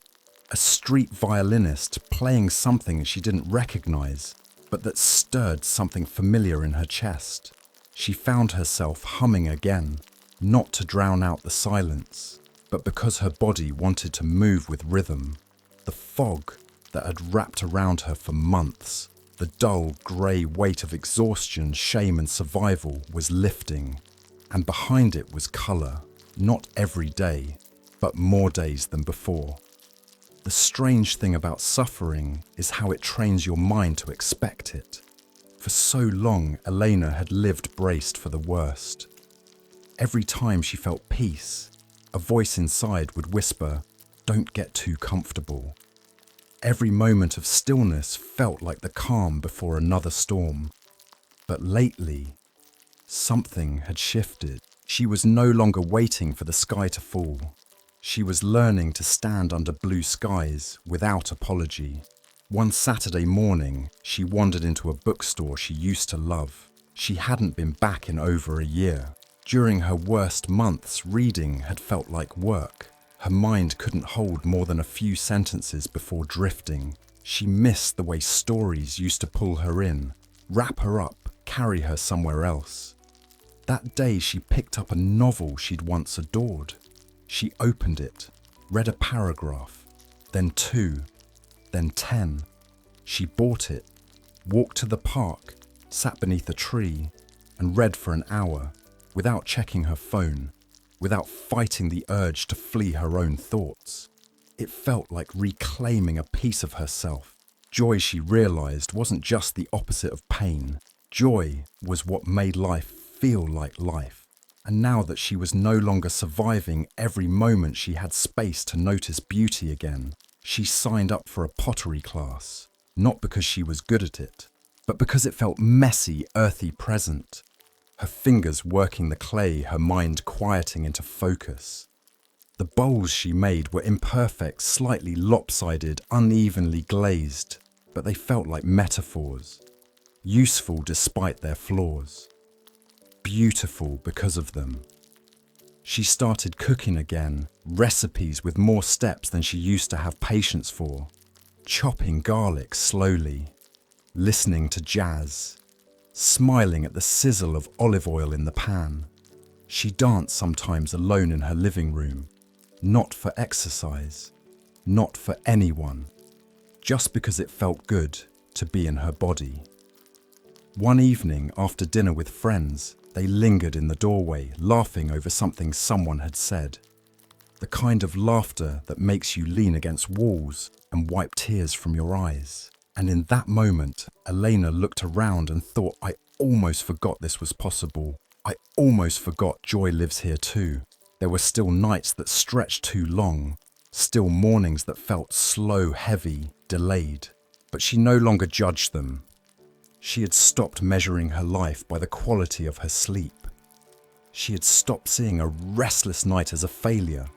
a street violinist playing something she didn't recognize, but that stirred something familiar in her chest. She found herself humming again, not to drown out the silence, but because her body wanted to move with rhythm. The fog that had wrapped around her for months, the dull, grey weight of exhaustion, shame and survival was lifting, and behind it was colour, not every day, but more days than before. The strange thing about suffering is how it trains your mind to expect it. For so long, Elena had lived braced for the worst. Every time she felt peace, a voice inside would whisper, "Don't get too comfortable." Every moment of stillness felt like the calm before another storm. But lately, something had shifted. She was no longer waiting for the sky to fall. She was learning to stand under blue skies without apology. One Saturday morning, she wandered into a bookstore she used to love. She hadn't been back in over a year. During her worst months, reading had felt like work. Her mind couldn't hold more than a few sentences before drifting. She missed the way stories used to pull her in, wrap her up, carry her somewhere else. That day she picked up a novel she'd once adored. She opened it, read a paragraph, then 2, then 10. She bought it, walked to the park, sat beneath a tree, and read for an hour, without checking her phone, without fighting the urge to flee her own thoughts. It felt like reclaiming a piece of herself. Joy, she realized, wasn't just the opposite of pain. Joy was what made life feel like life. And now that she was no longer surviving every moment, she had space to notice beauty again. She signed up for a pottery class, not because she was good at it, but because it felt messy, earthy, present. Her fingers working the clay, her mind quieting into focus. The bowls she made were imperfect, slightly lopsided, unevenly glazed, but they felt like metaphors, useful despite their flaws, beautiful because of them. She started cooking again, recipes with more steps than she used to have patience for, chopping garlic slowly, listening to jazz, smiling at the sizzle of olive oil in the pan. She danced sometimes alone in her living room, not for exercise, not for anyone, just because it felt good to be in her body. One evening after dinner with friends, They lingered in the doorway, laughing over something someone had said. The kind of laughter that makes you lean against walls and wipe tears from your eyes. And in that moment, Elena looked around and thought, I almost forgot this was possible. I almost forgot joy lives here too. There were still nights that stretched too long, still mornings that felt slow, heavy, delayed. But she no longer judged them. She had stopped measuring her life by the quality of her sleep. She had stopped seeing a restless night as a failure.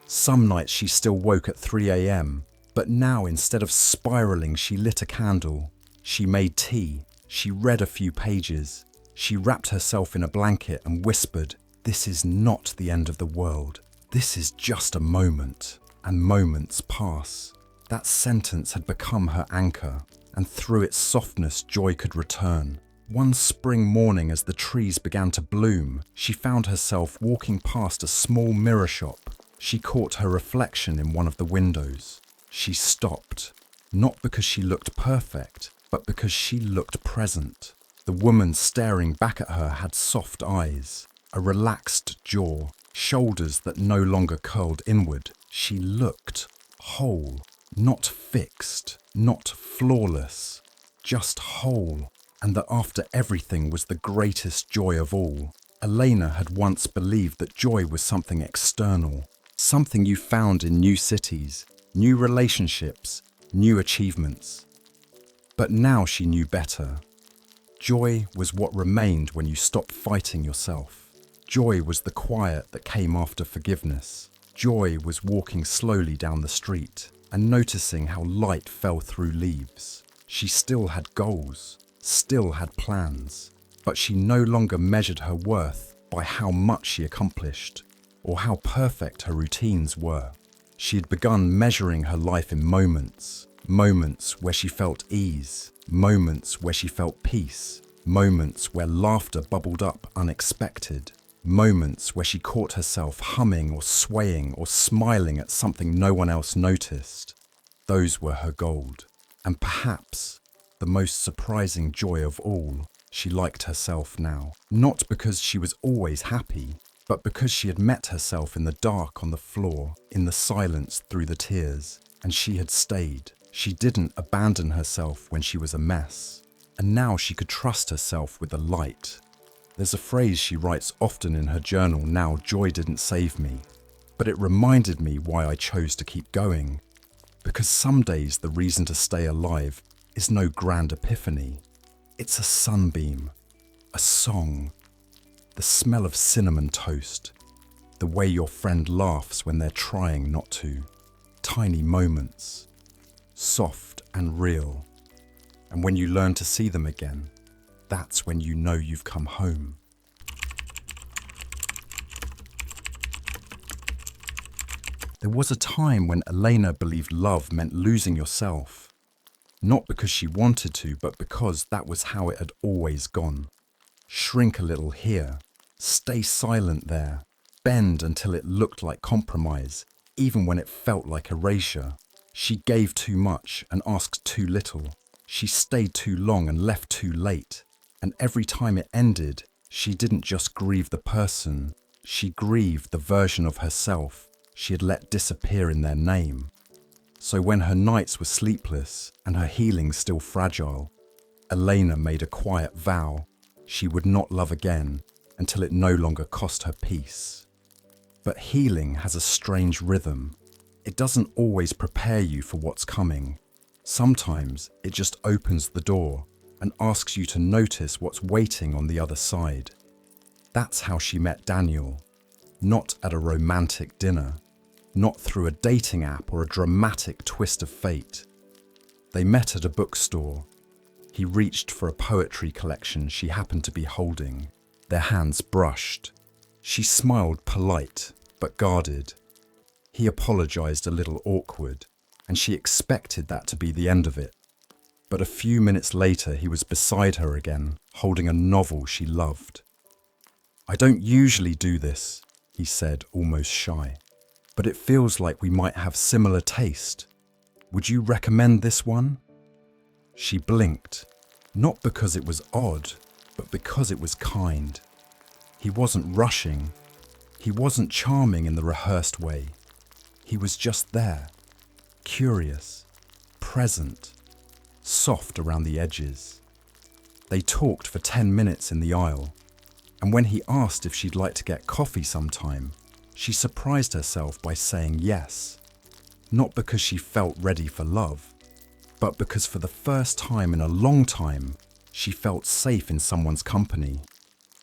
Some nights she still woke at 3 a.m., but now instead of spiraling, she lit a candle. She made tea. She read a few pages. She wrapped herself in a blanket and whispered, "This is not the end of the world. This is just a moment." And moments pass. That sentence had become her anchor, and through its softness, joy could return. One spring morning, as the trees began to bloom, she found herself walking past a small mirror shop. She caught her reflection in one of the windows. She stopped, not because she looked perfect, but because she looked present. The woman staring back at her had soft eyes, a relaxed jaw, shoulders that no longer curled inward. She looked whole, not fixed, not flawless, just whole. And that after everything was the greatest joy of all. Elena had once believed that joy was something external, something you found in new cities, new relationships, new achievements. But now she knew better. Joy was what remained when you stopped fighting yourself. Joy was the quiet that came after forgiveness. Joy was walking slowly down the street and noticing how light fell through leaves. She still had goals, still had plans, but she no longer measured her worth by how much she accomplished or how perfect her routines were. She had begun measuring her life in moments, moments where she felt ease, moments where she felt peace, moments where laughter bubbled up unexpected, moments where she caught herself humming or swaying or smiling at something no one else noticed. Those were her gold. And perhaps the most surprising joy of all, she liked herself now. Not because she was always happy, but because she had met herself in the dark on the floor, in the silence through the tears, and she had stayed. She didn't abandon herself when she was a mess. And now she could trust herself with the light. There's a phrase she writes often in her journal now, "Joy didn't save me," but it reminded me why I chose to keep going. Because some days the reason to stay alive is no grand epiphany. It's a sunbeam, a song, the smell of cinnamon toast, the way your friend laughs when they're trying not to. Tiny moments, soft and real. And when you learn to see them again, that's when you know you've come home. There was a time when Elena believed love meant losing yourself. Not because she wanted to, but because that was how it had always gone. Shrink a little here, stay silent there, bend until it looked like compromise, even when it felt like erasure. She gave too much and asked too little. She stayed too long and left too late. And every time it ended, she didn't just grieve the person, she grieved the version of herself she had let disappear in their name. So when her nights were sleepless and her healing still fragile, Elena made a quiet vow she would not love again until it no longer cost her peace. But healing has a strange rhythm. It doesn't always prepare you for what's coming. Sometimes it just opens the door and asks you to notice what's waiting on the other side. That's how she met Daniel, not at a romantic dinner, not through a dating app or a dramatic twist of fate. They met at a bookstore. He reached for a poetry collection she happened to be holding. Their hands brushed. She smiled polite, but guarded. He apologized a little awkward, and she expected that to be the end of it. But a few minutes later, he was beside her again, holding a novel she loved. "I don't usually do this," he said, almost shy. "But it feels like we might have similar taste. Would you recommend this one?" She blinked, not because it was odd, but because it was kind. He wasn't rushing. He wasn't charming in the rehearsed way. He was just there, curious, present, soft around the edges. They talked for 10 minutes in the aisle, and when he asked if she'd like to get coffee sometime, she surprised herself by saying yes. Not because she felt ready for love, but because for the first time in a long time, she felt safe in someone's company.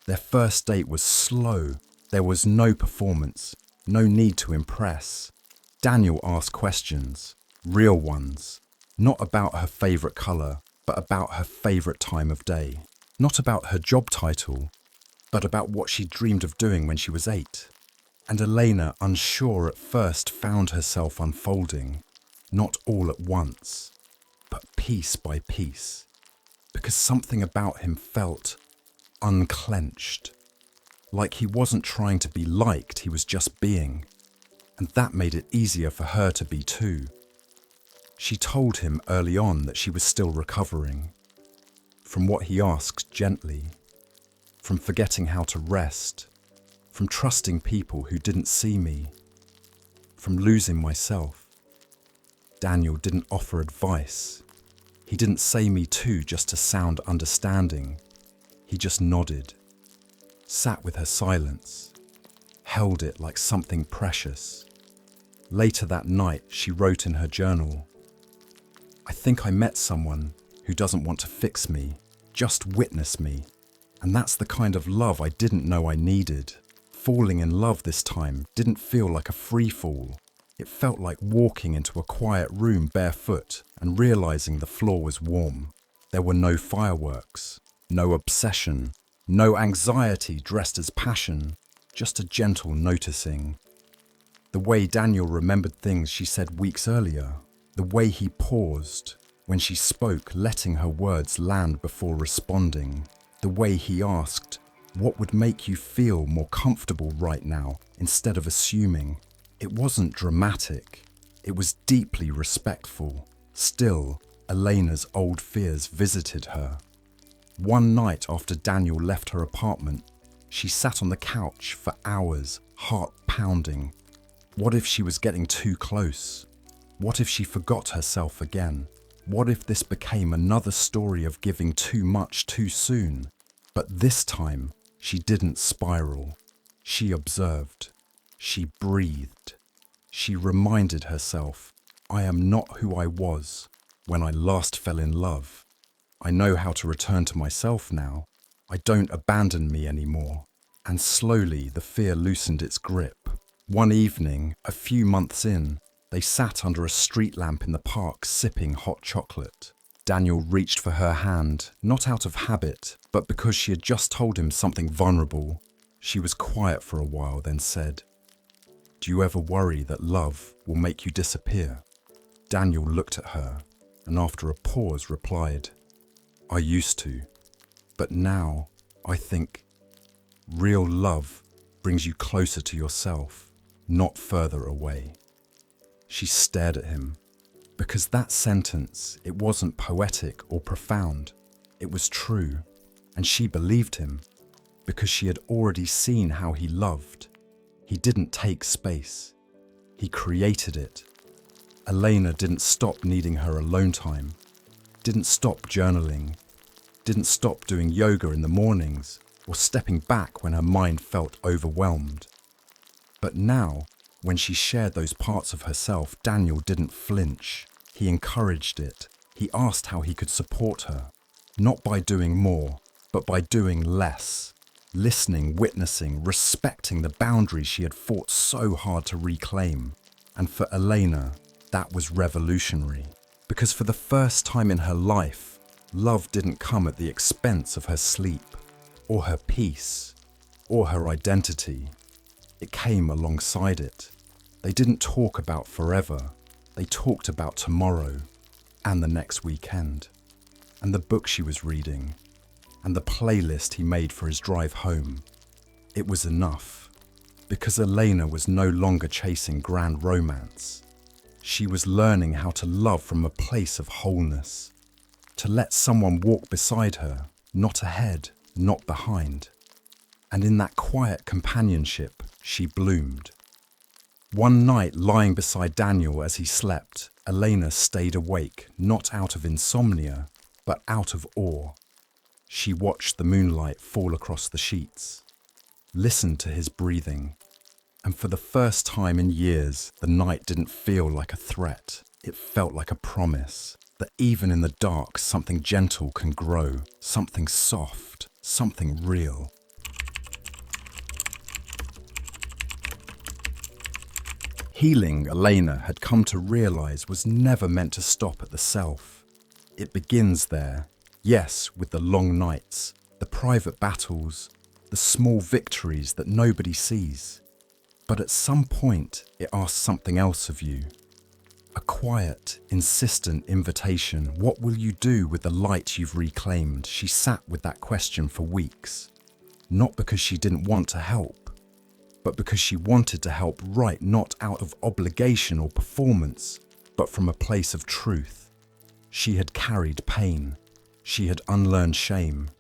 Their first date was slow. There was no performance, no need to impress. Daniel asked questions, real ones, not about her favourite colour, but about her favourite time of day. Not about her job title, but about what she dreamed of doing when she was 8. And Elena, unsure at first, found herself unfolding, not all at once, but piece by piece, because something about him felt unclenched. Like he wasn't trying to be liked, he was just being. And that made it easier for her to be too. She told him early on that she was still recovering. From what he asked gently. From forgetting how to rest. From trusting people who didn't see me. From losing myself. Daniel didn't offer advice. He didn't say me too just to sound understanding. He just nodded. Sat with her silence, held it like something precious. Later that night, she wrote in her journal, "I think I met someone who doesn't want to fix me, just witness me. And that's the kind of love I didn't know I needed. Falling in love this time didn't feel like a free fall. It felt like walking into a quiet room barefoot and realizing the floor was warm. There were no fireworks, no obsession, no anxiety dressed as passion, just a gentle noticing. The way Daniel remembered things she said weeks earlier, the way he paused when she spoke, letting her words land before responding, the way he asked, what would make you feel more comfortable right now, instead of assuming. It wasn't dramatic, it was deeply respectful. Still, Elena's old fears visited her. One night after Daniel left her apartment, she sat on the couch for hours, heart pounding. What if she was getting too close? What if she forgot herself again? What if this became another story of giving too much too soon? But this time, she didn't spiral. She observed. She breathed. She reminded herself, I am not who I was when I last fell in love. I know how to return to myself now. I don't abandon me anymore. And slowly the fear loosened its grip. One evening, a few months in, they sat under a street lamp in the park sipping hot chocolate. Daniel reached for her hand, not out of habit, but because she had just told him something vulnerable. She was quiet for a while, then said, "Do you ever worry that love will make you disappear?" Daniel looked at her, and after a pause replied, "I used to, but now I think real love brings you closer to yourself, not further away." She stared at him, because that sentence, it wasn't poetic or profound, it was true, and she believed him, because she had already seen how he loved. He didn't take space, he created it. Elena didn't stop needing her alone time, didn't stop journaling, didn't stop doing yoga in the mornings or stepping back when her mind felt overwhelmed. But now, when she shared those parts of herself, Daniel didn't flinch. He encouraged it. He asked how he could support her, not by doing more, but by doing less. Listening, witnessing, respecting the boundaries she had fought so hard to reclaim. And for Elena, that was revolutionary. Because for the first time in her life, love didn't come at the expense of her sleep, or her peace, or her identity. It came alongside it. They didn't talk about forever. They talked about tomorrow, and the next weekend, and the book she was reading, and the playlist he made for his drive home. It was enough, because Elena was no longer chasing grand romance. She was learning how to love from a place of wholeness, to let someone walk beside her, not ahead, not behind. And in that quiet companionship, she bloomed. One night, lying beside Daniel as he slept, Elena stayed awake, not out of insomnia, but out of awe. She watched the moonlight fall across the sheets, listened to his breathing, and for the first time in years, the night didn't feel like a threat. It felt like a promise that even in the dark, something gentle can grow, something soft, something real. Healing, Elena had come to realize, was never meant to stop at the self. It begins there, yes, with the long nights, the private battles, the small victories that nobody sees. But at some point, it asks something else of you. A quiet, insistent invitation. What will you do with the light you've reclaimed? She sat with that question for weeks. Not because she didn't want to help, but because she wanted to help right, not out of obligation or performance, but from a place of truth. She had carried pain. She had unlearned shame.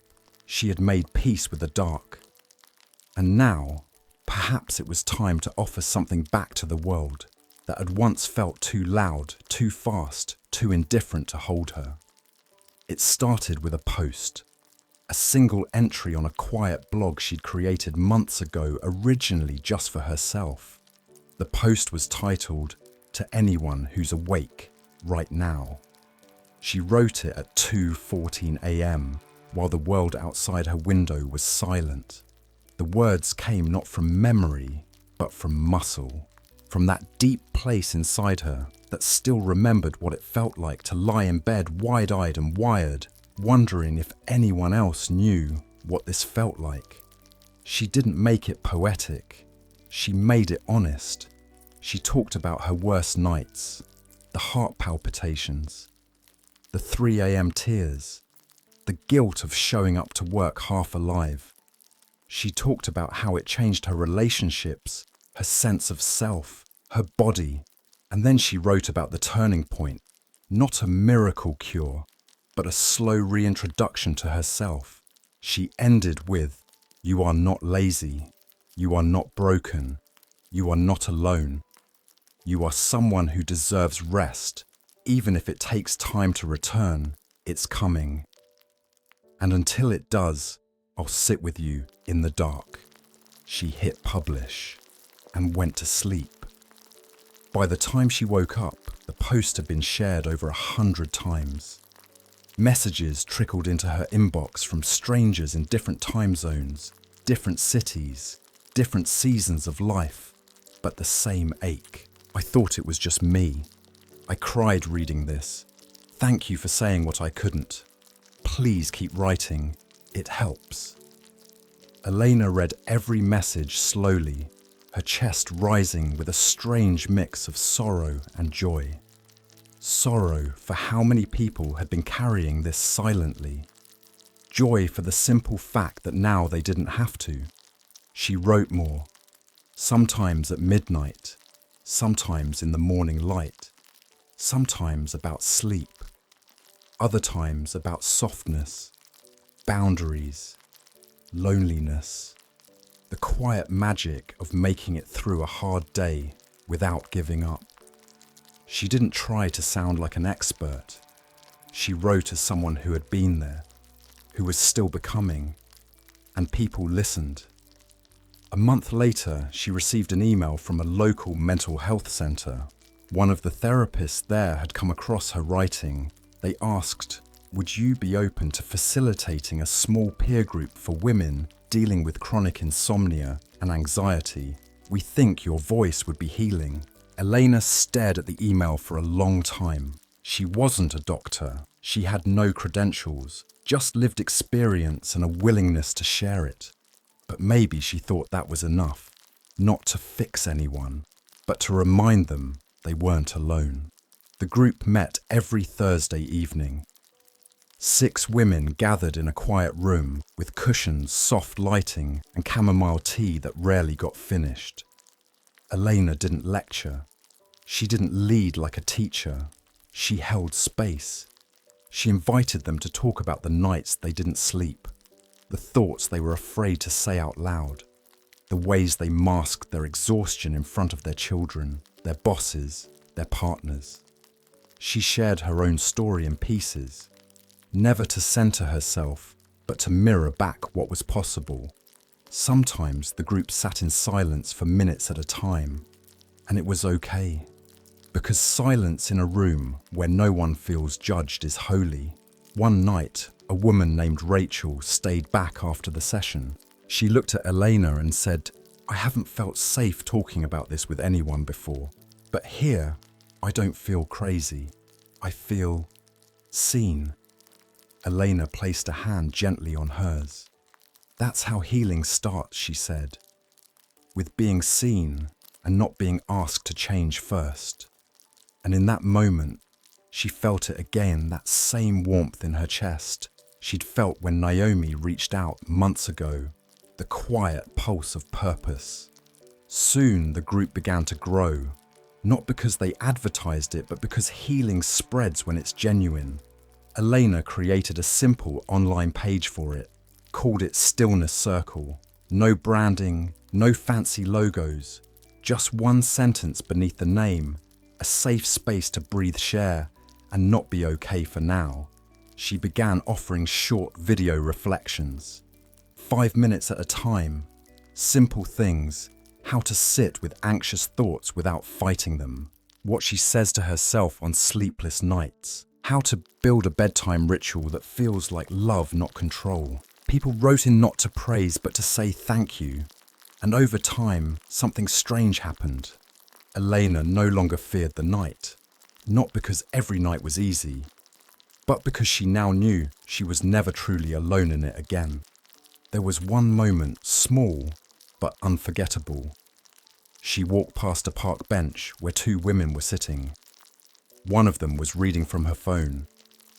She had made peace with the dark. And now, perhaps it was time to offer something back to the world that had once felt too loud, too fast, too indifferent to hold her. It started with a post. A single entry on a quiet blog she'd created months ago, originally just for herself. The post was titled, "To Anyone Who's Awake Right Now." She wrote it at 2:14 a.m. while the world outside her window was silent. The words came not from memory, but from muscle, from that deep place inside her that still remembered what it felt like to lie in bed wide-eyed and wired, wondering if anyone else knew what this felt like. She didn't make it poetic. She made it honest. She talked about her worst nights, the heart palpitations, the 3 a.m. tears, the guilt of showing up to work half alive. She talked about how it changed her relationships, her sense of self, her body, and then she wrote about the turning point, not a miracle cure, but a slow reintroduction to herself. She ended with, "You are not lazy. You are not broken. You are not alone. You are someone who deserves rest. Even if it takes time to return, it's coming. And until it does, I'll sit with you in the dark." She hit publish and went to sleep. By the time she woke up, the post had been shared over 100 times. Messages trickled into her inbox from strangers in different time zones, different cities, different seasons of life, but the same ache. "I thought it was just me. I cried reading this. Thank you for saying what I couldn't. Please keep writing. It helps." Elena read every message slowly, her chest rising with a strange mix of sorrow and joy. Sorrow for how many people had been carrying this silently. Joy for the simple fact that now they didn't have to. She wrote more, sometimes at midnight, sometimes in the morning light, sometimes about sleep, other times about softness, boundaries, loneliness, the quiet magic of making it through a hard day without giving up. She didn't try to sound like an expert. She wrote as someone who had been there, who was still becoming, and people listened. A month later, she received an email from a local mental health centre. One of the therapists there had come across her writing. They asked, "Would you be open to facilitating a small peer group for women dealing with chronic insomnia and anxiety? We think your voice would be healing." Elena stared at the email for a long time. She wasn't a doctor. She had no credentials, just lived experience and a willingness to share it. But maybe she thought that was enough, not to fix anyone, but to remind them they weren't alone. The group met every Thursday evening. 6 women gathered in a quiet room with cushions, soft lighting, and chamomile tea that rarely got finished. Elena didn't lecture. She didn't lead like a teacher. She held space. She invited them to talk about the nights they didn't sleep, the thoughts they were afraid to say out loud, the ways they masked their exhaustion in front of their children, their bosses, their partners. She shared her own story in pieces, never to center herself, but to mirror back what was possible. Sometimes the group sat in silence for minutes at a time, and it was okay, because silence in a room where no one feels judged is holy. One night, a woman named Rachel stayed back after the session. She looked at Elena and said, "I haven't felt safe talking about this with anyone before, but here, I don't feel crazy. I feel seen." Elena placed a hand gently on hers. "That's how healing starts," she said, "with being seen and not being asked to change first." And in that moment, she felt it again, that same warmth in her chest she'd felt when Naomi reached out months ago, the quiet pulse of purpose. Soon the group began to grow, not because they advertised it, but because healing spreads when it's genuine. Elena created a simple online page for it, called it Stillness Circle. No branding, no fancy logos, just one sentence beneath the name, a safe space to breathe, share, and not be okay for now. She began offering short video reflections, 5 minutes at a time, simple things, how to sit with anxious thoughts without fighting them, what she says to herself on sleepless nights, how to build a bedtime ritual that feels like love, not control. People wrote in not to praise, but to say thank you. And over time, something strange happened. Elena no longer feared the night, not because every night was easy, but because she now knew she was never truly alone in it again. There was one moment, small but unforgettable. She walked past a park bench where 2 women were sitting. One of them was reading from her phone,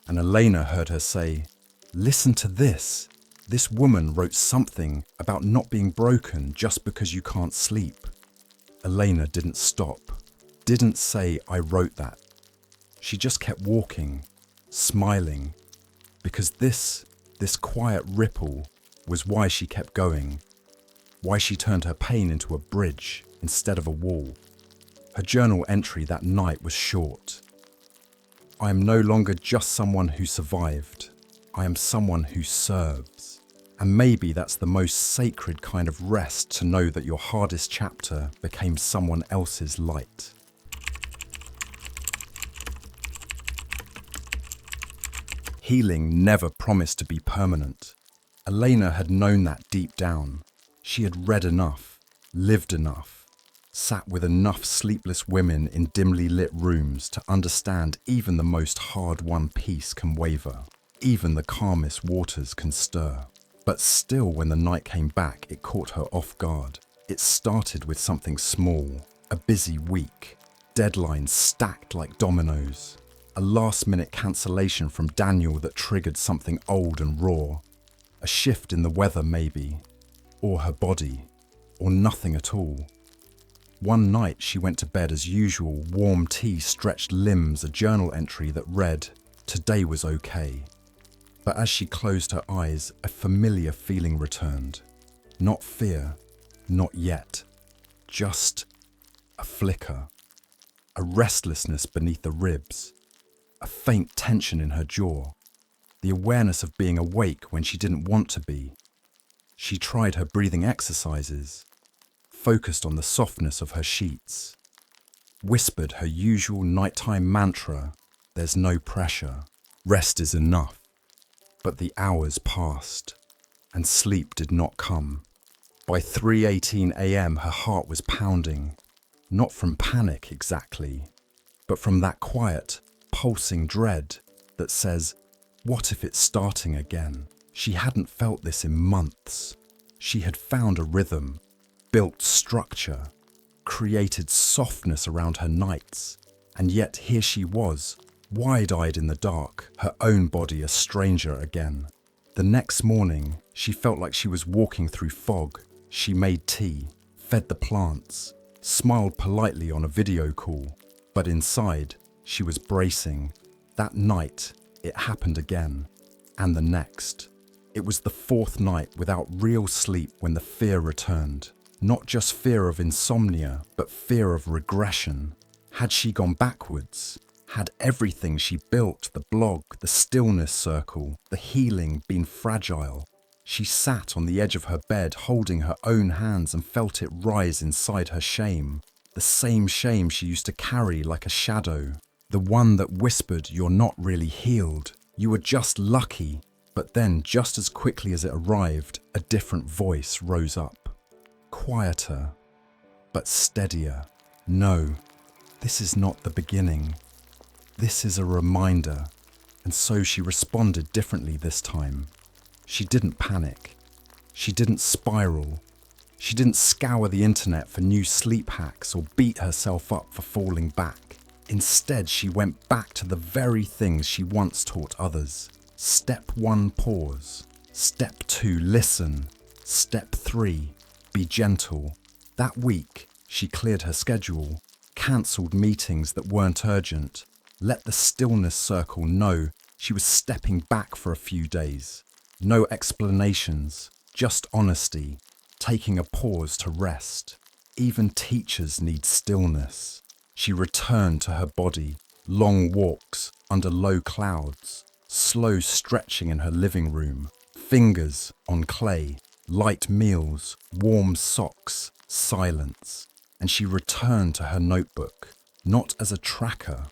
and Elena heard her say, "Listen to this. This woman wrote something about not being broken just because you can't sleep." Elena didn't stop, didn't say, "I wrote that." She just kept walking, smiling, because this quiet ripple was why she kept going, why she turned her pain into a bridge instead of a wall. Her journal entry that night was short. "I am no longer just someone who survived. I am someone who serves." And maybe that's the most sacred kind of rest, to know that your hardest chapter became someone else's light. Healing never promised to be permanent. Elena had known that deep down. She had read enough, lived enough, sat with enough sleepless women in dimly lit rooms to understand even the most hard-won peace can waver, even the calmest waters can stir. But still, when the night came back, it caught her off guard. It started with something small, a busy week, deadlines stacked like dominoes, a last-minute cancellation from Daniel that triggered something old and raw, a shift in the weather maybe, or her body, or nothing at all. One night she went to bed as usual, warm tea, stretched limbs, a journal entry that read, "Today was okay." But as she closed her eyes, a familiar feeling returned. Not fear, not yet, just a flicker, a restlessness beneath the ribs, a faint tension in her jaw, the awareness of being awake when she didn't want to be. She tried her breathing exercises, focused on the softness of her sheets, whispered her usual nighttime mantra, "There's no pressure, rest is enough." But the hours passed, and sleep did not come. By 3:18 a.m. her heart was pounding, not from panic exactly, but from that quiet, pulsing dread that says, what if it's starting again? She hadn't felt this in months. She had found a rhythm, built structure, created softness around her nights, and yet here she was, wide-eyed in the dark, her own body a stranger again. The next morning, she felt like she was walking through fog. She made tea, fed the plants, smiled politely on a video call, but inside, she was bracing. That night, it happened again, and the next. It was the fourth night without real sleep when the fear returned. Not just fear of insomnia, but fear of regression. Had she gone backwards? Had everything she built, the blog, the stillness circle, the healing, been fragile? She sat on the edge of her bed, holding her own hands, and felt it rise inside her shame. The same shame she used to carry like a shadow. The one that whispered, "You're not really healed. You were just lucky." But then, just as quickly as it arrived, a different voice rose up. Quieter, but steadier. No, this is not the beginning. This is a reminder. And so she responded differently this time. She didn't panic. She didn't spiral. She didn't scour the internet for new sleep hacks or beat herself up for falling back. Instead, she went back to the very things she once taught others. Step 1, pause. Step 2, listen. Step 3, be gentle. That week, she cleared her schedule, cancelled meetings that weren't urgent, let the stillness circle know she was stepping back for a few days. No explanations, just honesty, taking a pause to rest. Even teachers need stillness. She returned to her body, long walks under low clouds, slow stretching in her living room, fingers on clay, light meals, warm socks, silence. And she returned to her notebook, not as a tracker,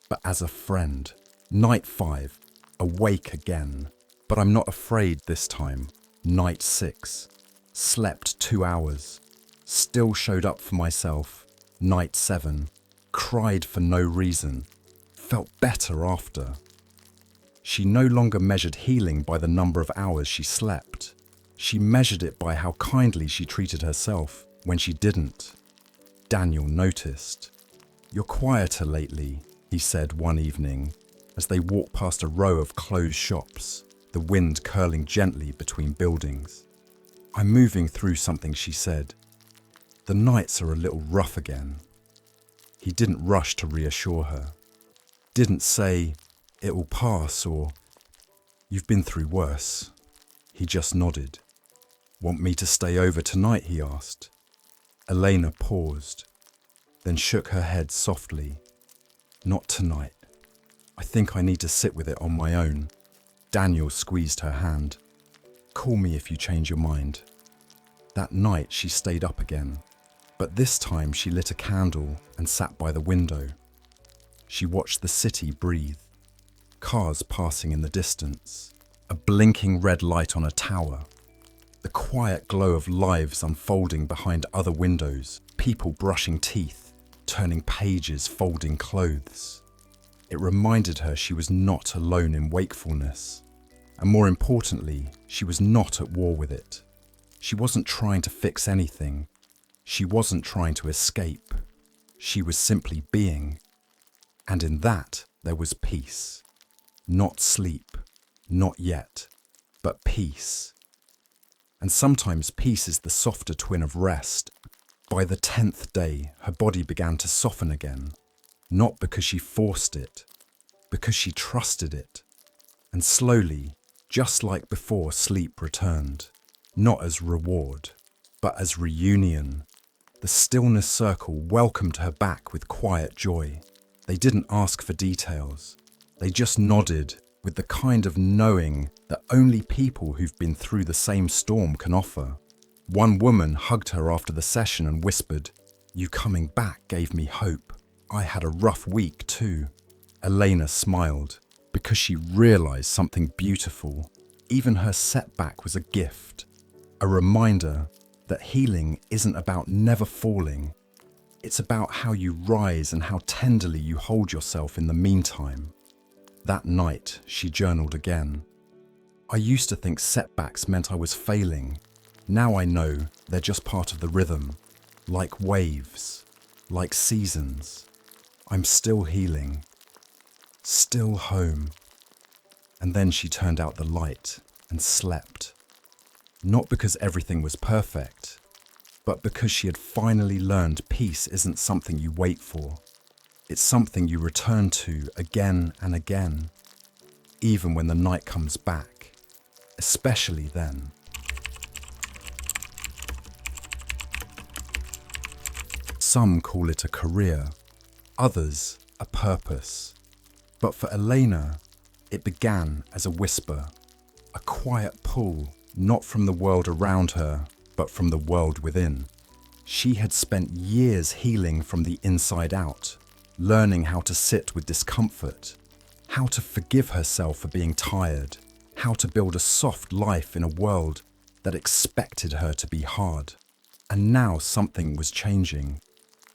but as a friend. Night 5, awake again. But I'm not afraid this time. Night 6, slept 2 hours, still showed up for myself. Night 7, cried for no reason, felt better after. She no longer measured healing by the number of hours she slept. She measured it by how kindly she treated herself when she didn't. Daniel noticed. "You're quieter lately," he said one evening, as they walked past a row of closed shops, the wind curling gently between buildings. "I'm moving through something," she said. "The nights are a little rough again." He didn't rush to reassure her. Didn't say, "It will pass," or "You've been through worse." He just nodded. "Want me to stay over tonight?" he asked. Elena paused, then shook her head softly. "Not tonight. I think I need to sit with it on my own." Daniel squeezed her hand. "Call me if you change your mind." That night she stayed up again, but this time she lit a candle and sat by the window. She watched the city breathe. Cars passing in the distance, a blinking red light on a tower, the quiet glow of lives unfolding behind other windows, people brushing teeth, turning pages, folding clothes. It reminded her she was not alone in wakefulness. And more importantly, she was not at war with it. She wasn't trying to fix anything. She wasn't trying to escape. She was simply being. And in that, there was peace. Not sleep, not yet, but peace. And sometimes peace is the softer twin of rest. By the 10th day, her body began to soften again. Not because she forced it, because she trusted it. And slowly, just like before, sleep returned. Not as reward, but as reunion. The stillness circle welcomed her back with quiet joy. They didn't ask for details. They just nodded with the kind of knowing that only people who've been through the same storm can offer. One woman hugged her after the session and whispered, "You coming back gave me hope. I had a rough week too." Elena smiled because she realized something beautiful. Even her setback was a gift, a reminder that healing isn't about never falling. It's about how you rise and how tenderly you hold yourself in the meantime. That night, she journaled again. "I used to think setbacks meant I was failing. Now I know they're just part of the rhythm, like waves, like seasons. I'm still healing, still home." And then she turned out the light and slept. Not because everything was perfect, but because she had finally learned peace isn't something you wait for. It's something you return to again and again, even when the night comes back. especially then. Some call it a career, others a purpose. But for Elena, it began as a whisper, a quiet pull, not from the world around her, but from the world within. She had spent years healing from the inside out, learning how to sit with discomfort, how to forgive herself for being tired, how to build a soft life in a world that expected her to be hard. And now something was changing.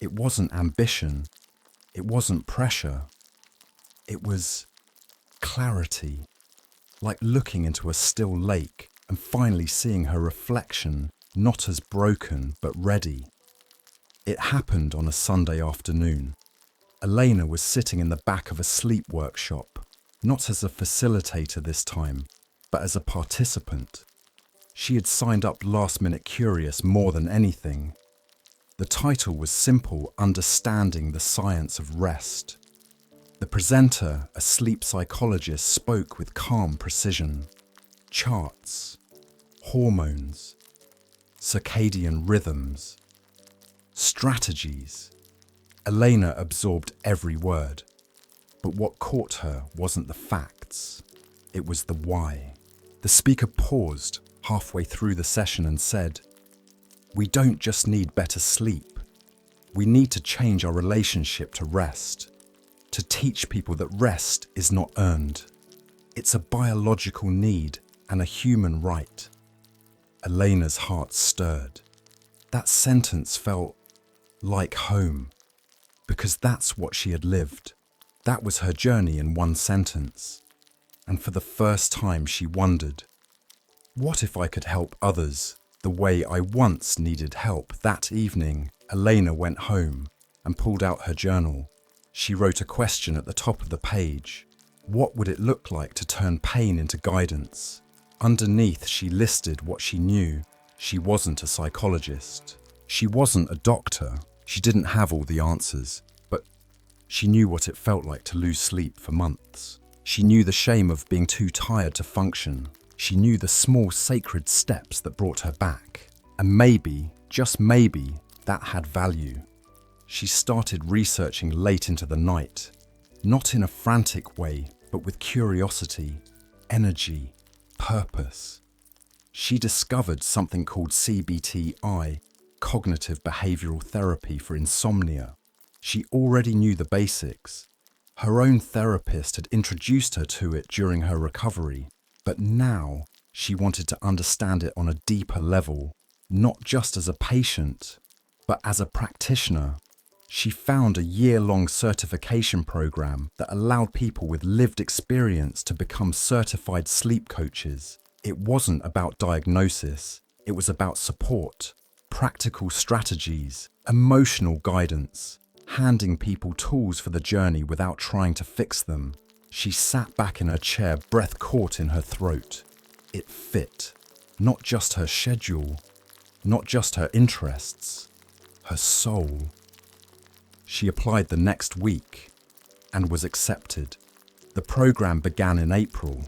It wasn't ambition. It wasn't pressure. It was clarity, like looking into a still lake and finally seeing her reflection, not as broken but ready. It happened on a Sunday afternoon. Elena was sitting in the back of a sleep workshop, not as a facilitator this time, but as a participant. She had signed up last minute curious more than anything. The title was simple: Understanding the Science of Rest. The presenter, a sleep psychologist, spoke with calm precision. Charts, hormones, circadian rhythms, strategies. Elena absorbed every word. But what caught her wasn't the facts. It was the why. The speaker paused halfway through the session and said, "We don't just need better sleep. We need to change our relationship to rest, to teach people that rest is not earned. It's a biological need and a human right." Elena's heart stirred. That sentence felt like home, because that's what she had lived. That was her journey in one sentence. And for the first time she wondered, what if I could help others the way I once needed help? That evening, Elena went home and pulled out her journal. She wrote a question at the top of the page. What would it look like to turn pain into guidance? Underneath, she listed what she knew. She wasn't a psychologist. She wasn't a doctor. She didn't have all the answers, but she knew what it felt like to lose sleep for months. She knew the shame of being too tired to function. She knew the small sacred steps that brought her back. And maybe, just maybe, that had value. She started researching late into the night, not in a frantic way, but with curiosity, energy, purpose. She discovered something called CBTI, cognitive behavioral therapy for insomnia. She already knew the basics. Her own therapist had introduced her to it during her recovery, but now she wanted to understand it on a deeper level, not just as a patient, but as a practitioner. She found a year-long certification program that allowed people with lived experience to become certified sleep coaches. It wasn't about diagnosis, it was about support, practical strategies, emotional guidance, handing people tools for the journey without trying to fix them. She sat back in her chair, breath caught in her throat. It fit. Not just her schedule, not just her interests, her soul. She applied the next week and was accepted. The program began in April.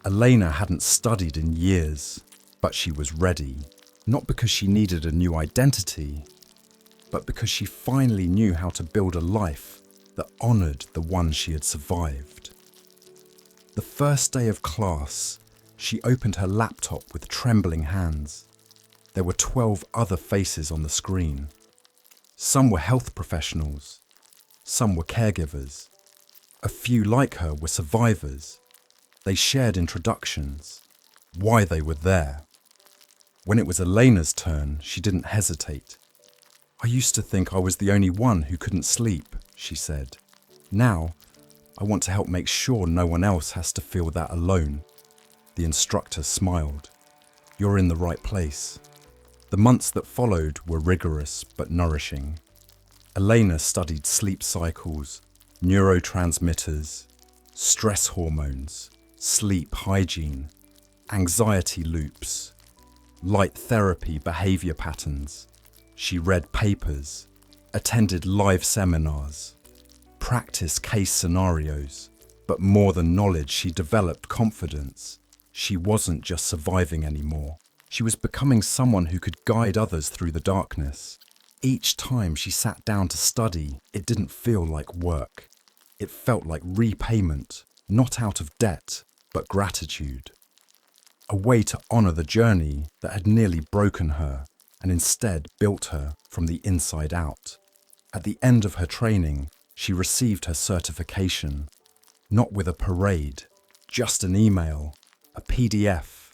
Elena hadn't studied in years, but she was ready. Not because she needed a new identity, but because she finally knew how to build a life that honored the one she had survived. The first day of class, she opened her laptop with trembling hands. There were 12 other faces on the screen. Some were health professionals, some were caregivers. A few like her were survivors. They shared introductions, why they were there. When it was Elena's turn, she didn't hesitate. "I used to think I was the only one who couldn't sleep," she said. "Now, I want to help make sure no one else has to feel that alone." The instructor smiled. "You're in the right place." The months that followed were rigorous but nourishing. Elena studied sleep cycles, neurotransmitters, stress hormones, sleep hygiene, anxiety loops, light therapy behavior patterns. She read papers, attended live seminars, practiced case scenarios, but more than knowledge, she developed confidence. She wasn't just surviving anymore. She was becoming someone who could guide others through the darkness. Each time she sat down to study, it didn't feel like work. It felt like repayment, not out of debt, but gratitude. A way to honor the journey that had nearly broken her and instead built her from the inside out. At the end of her training, she received her certification, not with a parade, just an email, a PDF,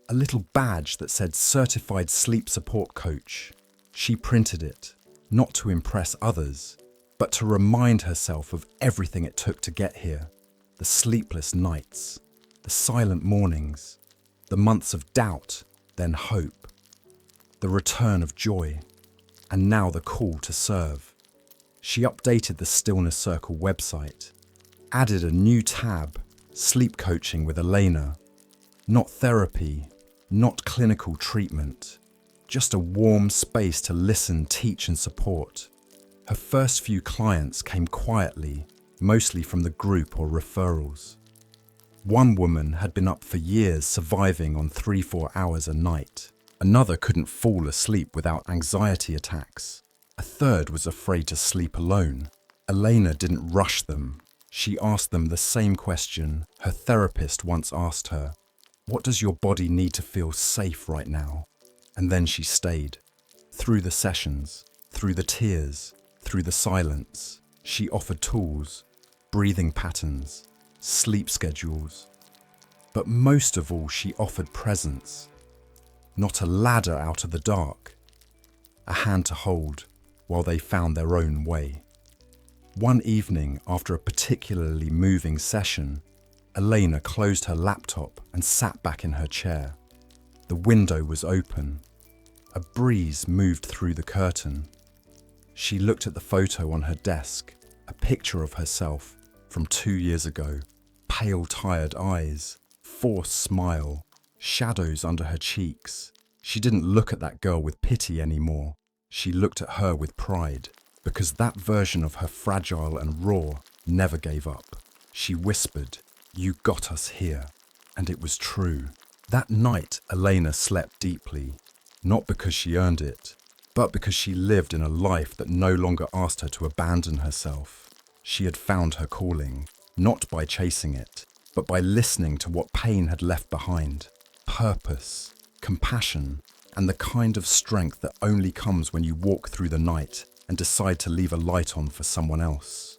a little badge that said Certified Sleep Support Coach. She printed it, not to impress others, but to remind herself of everything it took to get here. The sleepless nights, the silent mornings, the months of doubt, then hope, the return of joy, and now the call to serve. She updated the Stillness Circle website, added a new tab, Sleep Coaching with Elena. Not therapy, not clinical treatment, just a warm space to listen, teach and support. Her first few clients came quietly, mostly from the group or referrals. One woman had been up for years surviving on 3-4 hours a night. Another couldn't fall asleep without anxiety attacks. A third was afraid to sleep alone. Elena didn't rush them. She asked them the same question her therapist once asked her. What does your body need to feel safe right now? And then she stayed. Through the sessions, through the tears, through the silence, she offered tools, breathing patterns, sleep schedules. But most of all, she offered presence. Not a ladder out of the dark, a hand to hold while they found their own way. One evening, after a particularly moving session, Elena closed her laptop and sat back in her chair. The window was open. A breeze moved through the curtain. She looked at the photo on her desk, a picture of herself from 2 years ago. Pale, tired eyes, forced smile, shadows under her cheeks. She didn't look at that girl with pity anymore. She looked at her with pride, because that version of her fragile and raw never gave up. She whispered, "You got us here." And it was true. That night, Elena slept deeply, not because she earned it, but because she lived in a life that no longer asked her to abandon herself. She had found her calling, not by chasing it, but by listening to what pain had left behind. Purpose, compassion, and the kind of strength that only comes when you walk through the night and decide to leave a light on for someone else.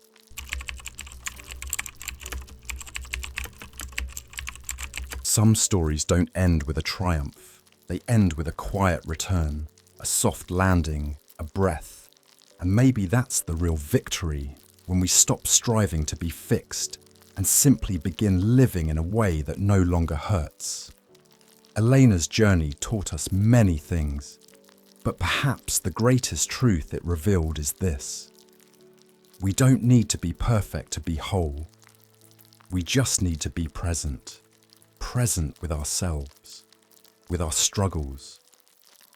Some stories don't end with a triumph. They end with a quiet return, a soft landing, a breath. And maybe that's the real victory, when we stop striving to be fixed and simply begin living in a way that no longer hurts. Elena's journey taught us many things, but perhaps the greatest truth it revealed is this: we don't need to be perfect to be whole. We just need to be present with ourselves, with our struggles,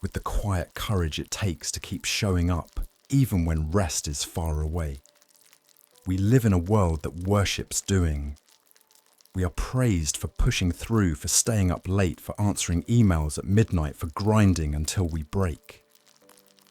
with the quiet courage it takes to keep showing up even when rest is far away. We live in a world that worships doing. We are praised for pushing through, for staying up late, for answering emails at midnight, for grinding until we break.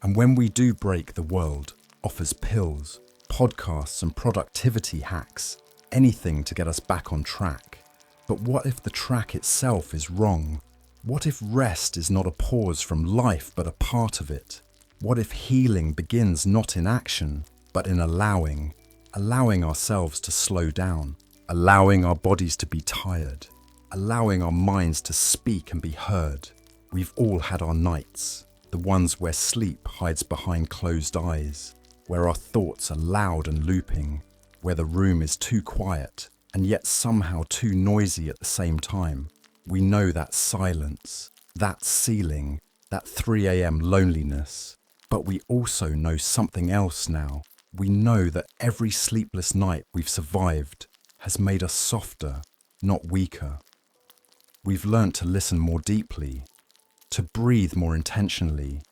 And when we do break, the world offers pills, podcasts and productivity hacks, anything to get us back on track. But what if the track itself is wrong? What if rest is not a pause from life but a part of it? What if healing begins not in action but in allowing ourselves to slow down, allowing our bodies to be tired, allowing our minds to speak and be heard? We've all had our nights, the ones where sleep hides behind closed eyes, where our thoughts are loud and looping, where the room is too quiet and yet somehow too noisy at the same time. We know that silence, that ceiling, that 3 a.m. loneliness. But we also know something else now. We know that every sleepless night we've survived has made us softer, not weaker. We've learnt to listen more deeply, to breathe more intentionally,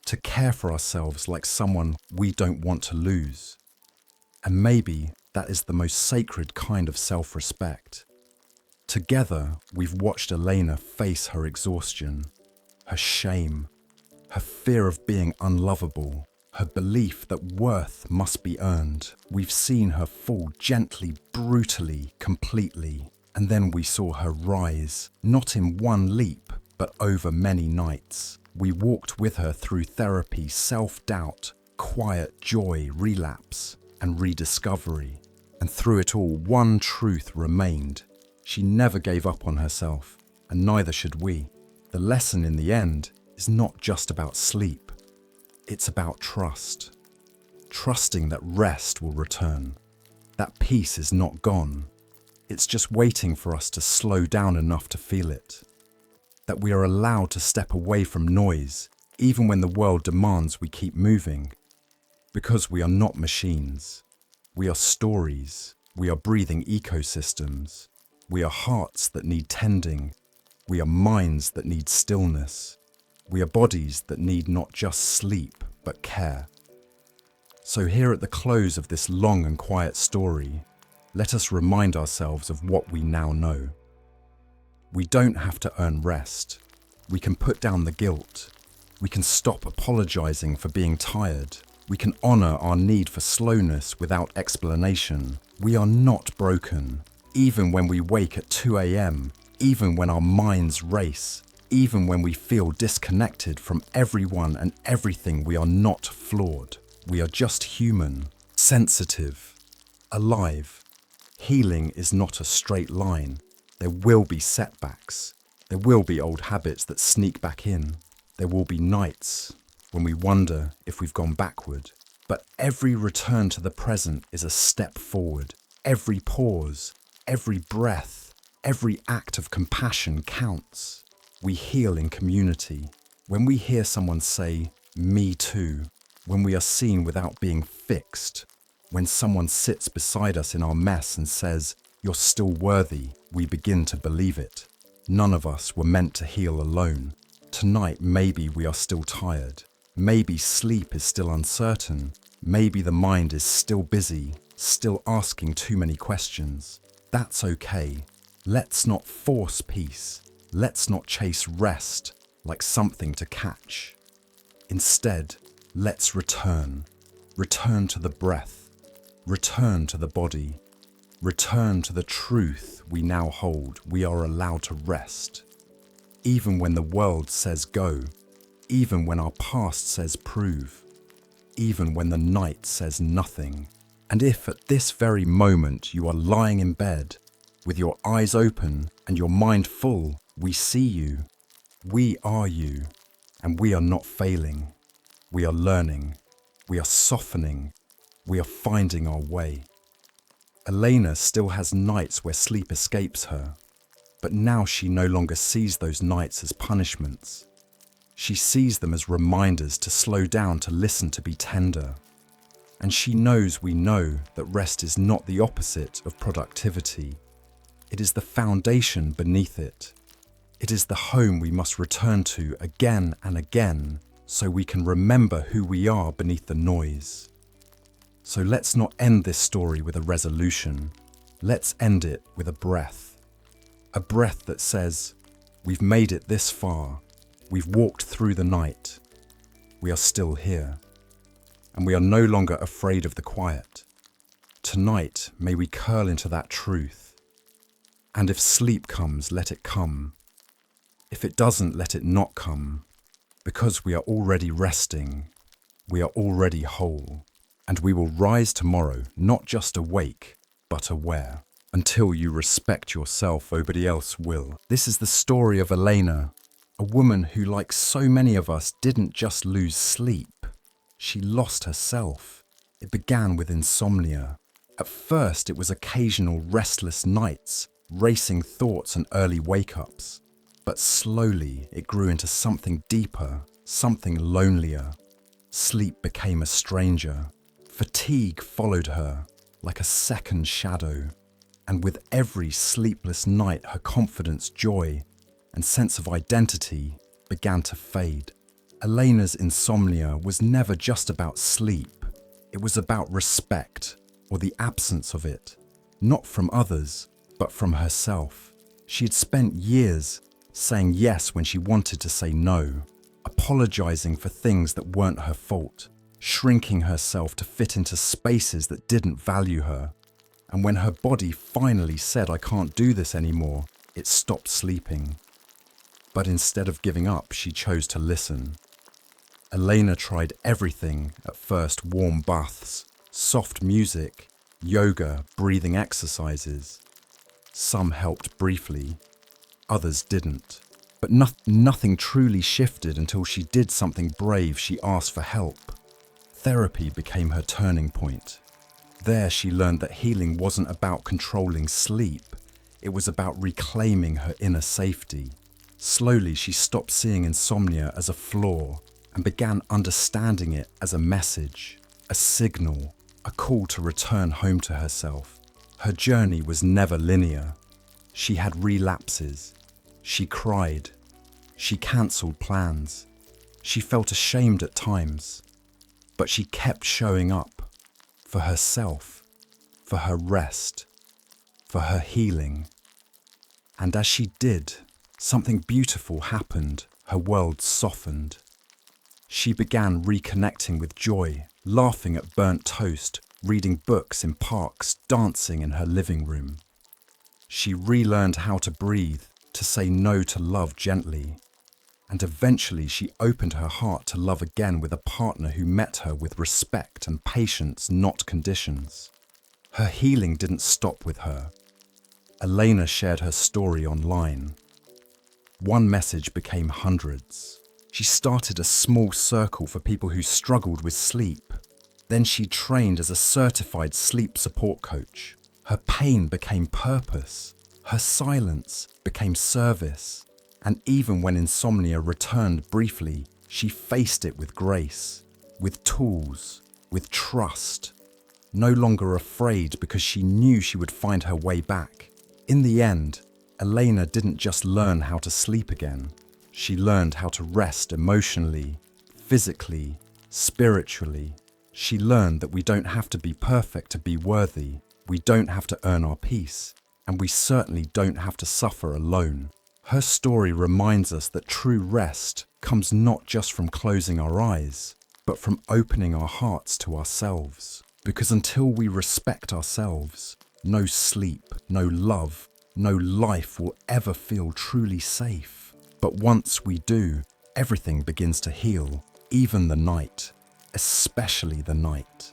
to care for ourselves like someone we don't want to lose. And maybe that is the most sacred kind of self-respect. Together, we've watched Elena face her exhaustion, her shame, her fear of being unlovable, her belief that worth must be earned. We've seen her fall gently, brutally, completely, and then we saw her rise, not in one leap, but over many nights. We walked with her through therapy, self-doubt, quiet joy, relapse, and rediscovery. And through it all, one truth remained. She never gave up on herself, and neither should we. The lesson in the end is not just about sleep. It's about trust. Trusting that rest will return. That peace is not gone. It's just waiting for us to slow down enough to feel it. That we are allowed to step away from noise, even when the world demands we keep moving. Because we are not machines. We are stories. We are breathing ecosystems. We are hearts that need tending. We are minds that need stillness. We are bodies that need not just sleep, but care. So here at the close of this long and quiet story, let us remind ourselves of what we now know. We don't have to earn rest. We can put down the guilt. We can stop apologizing for being tired. We can honor our need for slowness without explanation. We are not broken. Even when we wake at 2 a.m., even when our minds race, even when we feel disconnected from everyone and everything, we are not flawed. We are just human, sensitive, alive. Healing is not a straight line. There will be setbacks. There will be old habits that sneak back in. There will be nights when we wonder if we've gone backward. But every return to the present is a step forward. Every pause, every breath, every act of compassion counts. We heal in community. When we hear someone say, "Me too," when we are seen without being fixed, when someone sits beside us in our mess and says, "You're still worthy," we begin to believe it. None of us were meant to heal alone. Tonight, maybe we are still tired. Maybe sleep is still uncertain. Maybe the mind is still busy, still asking too many questions. That's okay. Let's not force peace. Let's not chase rest like something to catch. Instead, let's return. Return to the breath. Return to the body. Return to the truth we now hold. We are allowed to rest. Even when the world says go. Even when our past says prove. Even when the night says nothing. And if at this very moment you are lying in bed, with your eyes open and your mind full, we see you. We are you. And we are not failing. We are learning. We are softening. We are finding our way. Elena still has nights where sleep escapes her, but now she no longer sees those nights as punishments. She sees them as reminders to slow down, to listen, to be tender. And she knows we know that rest is not the opposite of productivity. It is the foundation beneath it. It is the home we must return to again and again so we can remember who we are beneath the noise. So let's not end this story with a resolution. Let's end it with a breath. A breath that says, we've made it this far. We've walked through the night. We are still here. And we are no longer afraid of the quiet. Tonight, may we curl into that truth. And if sleep comes, let it come. If it doesn't, let it not come. Because we are already resting. We are already whole. And we will rise tomorrow, not just awake, but aware. Until you respect yourself, nobody else will. This is the story of Elena, a woman who, like so many of us, didn't just lose sleep. She lost herself. It began with insomnia. At first, it was occasional restless nights, racing thoughts and early wake-ups. But slowly, it grew into something deeper, something lonelier. Sleep became a stranger. Fatigue followed her, like a second shadow. And with every sleepless night, her confidence, joy, and sense of identity began to fade. Elena's insomnia was never just about sleep. It was about respect, or the absence of it, not from others, but from herself. She had spent years saying yes when she wanted to say no, apologizing for things that weren't her fault, shrinking herself to fit into spaces that didn't value her. And when her body finally said, "I can't do this anymore," it stopped sleeping. But instead of giving up, she chose to listen. Elena tried everything at first: warm baths, soft music, yoga, breathing exercises. Some helped briefly, others didn't. But nothing truly shifted until she did something brave. She asked for help. Therapy became her turning point. There she learned that healing wasn't about controlling sleep. It was about reclaiming her inner safety. Slowly she stopped seeing insomnia as a flaw and began understanding it as a message, a signal, a call to return home to herself. Her journey was never linear. She had relapses. She cried. She cancelled plans. She felt ashamed at times. But she kept showing up for herself, for her rest, for her healing. And as she did, something beautiful happened. Her world softened. She began reconnecting with joy, laughing at burnt toast, reading books in parks, dancing in her living room. She relearned how to breathe, to say no to love gently. And eventually she opened her heart to love again with a partner who met her with respect and patience, not conditions. Her healing didn't stop with her. Elena shared her story online. One message became hundreds. She started a small circle for people who struggled with sleep. Then she trained as a certified sleep support coach. Her pain became purpose. Her silence became service. And even when insomnia returned briefly, she faced it with grace, with tools, with trust. No longer afraid because she knew she would find her way back. In the end, Elena didn't just learn how to sleep again. She learned how to rest emotionally, physically, spiritually. She learned that we don't have to be perfect to be worthy. We don't have to earn our peace. And we certainly don't have to suffer alone. Her story reminds us that true rest comes not just from closing our eyes, but from opening our hearts to ourselves. Because until we respect ourselves, no sleep, no love, no life will ever feel truly safe. But once we do, everything begins to heal, even the night, especially the night.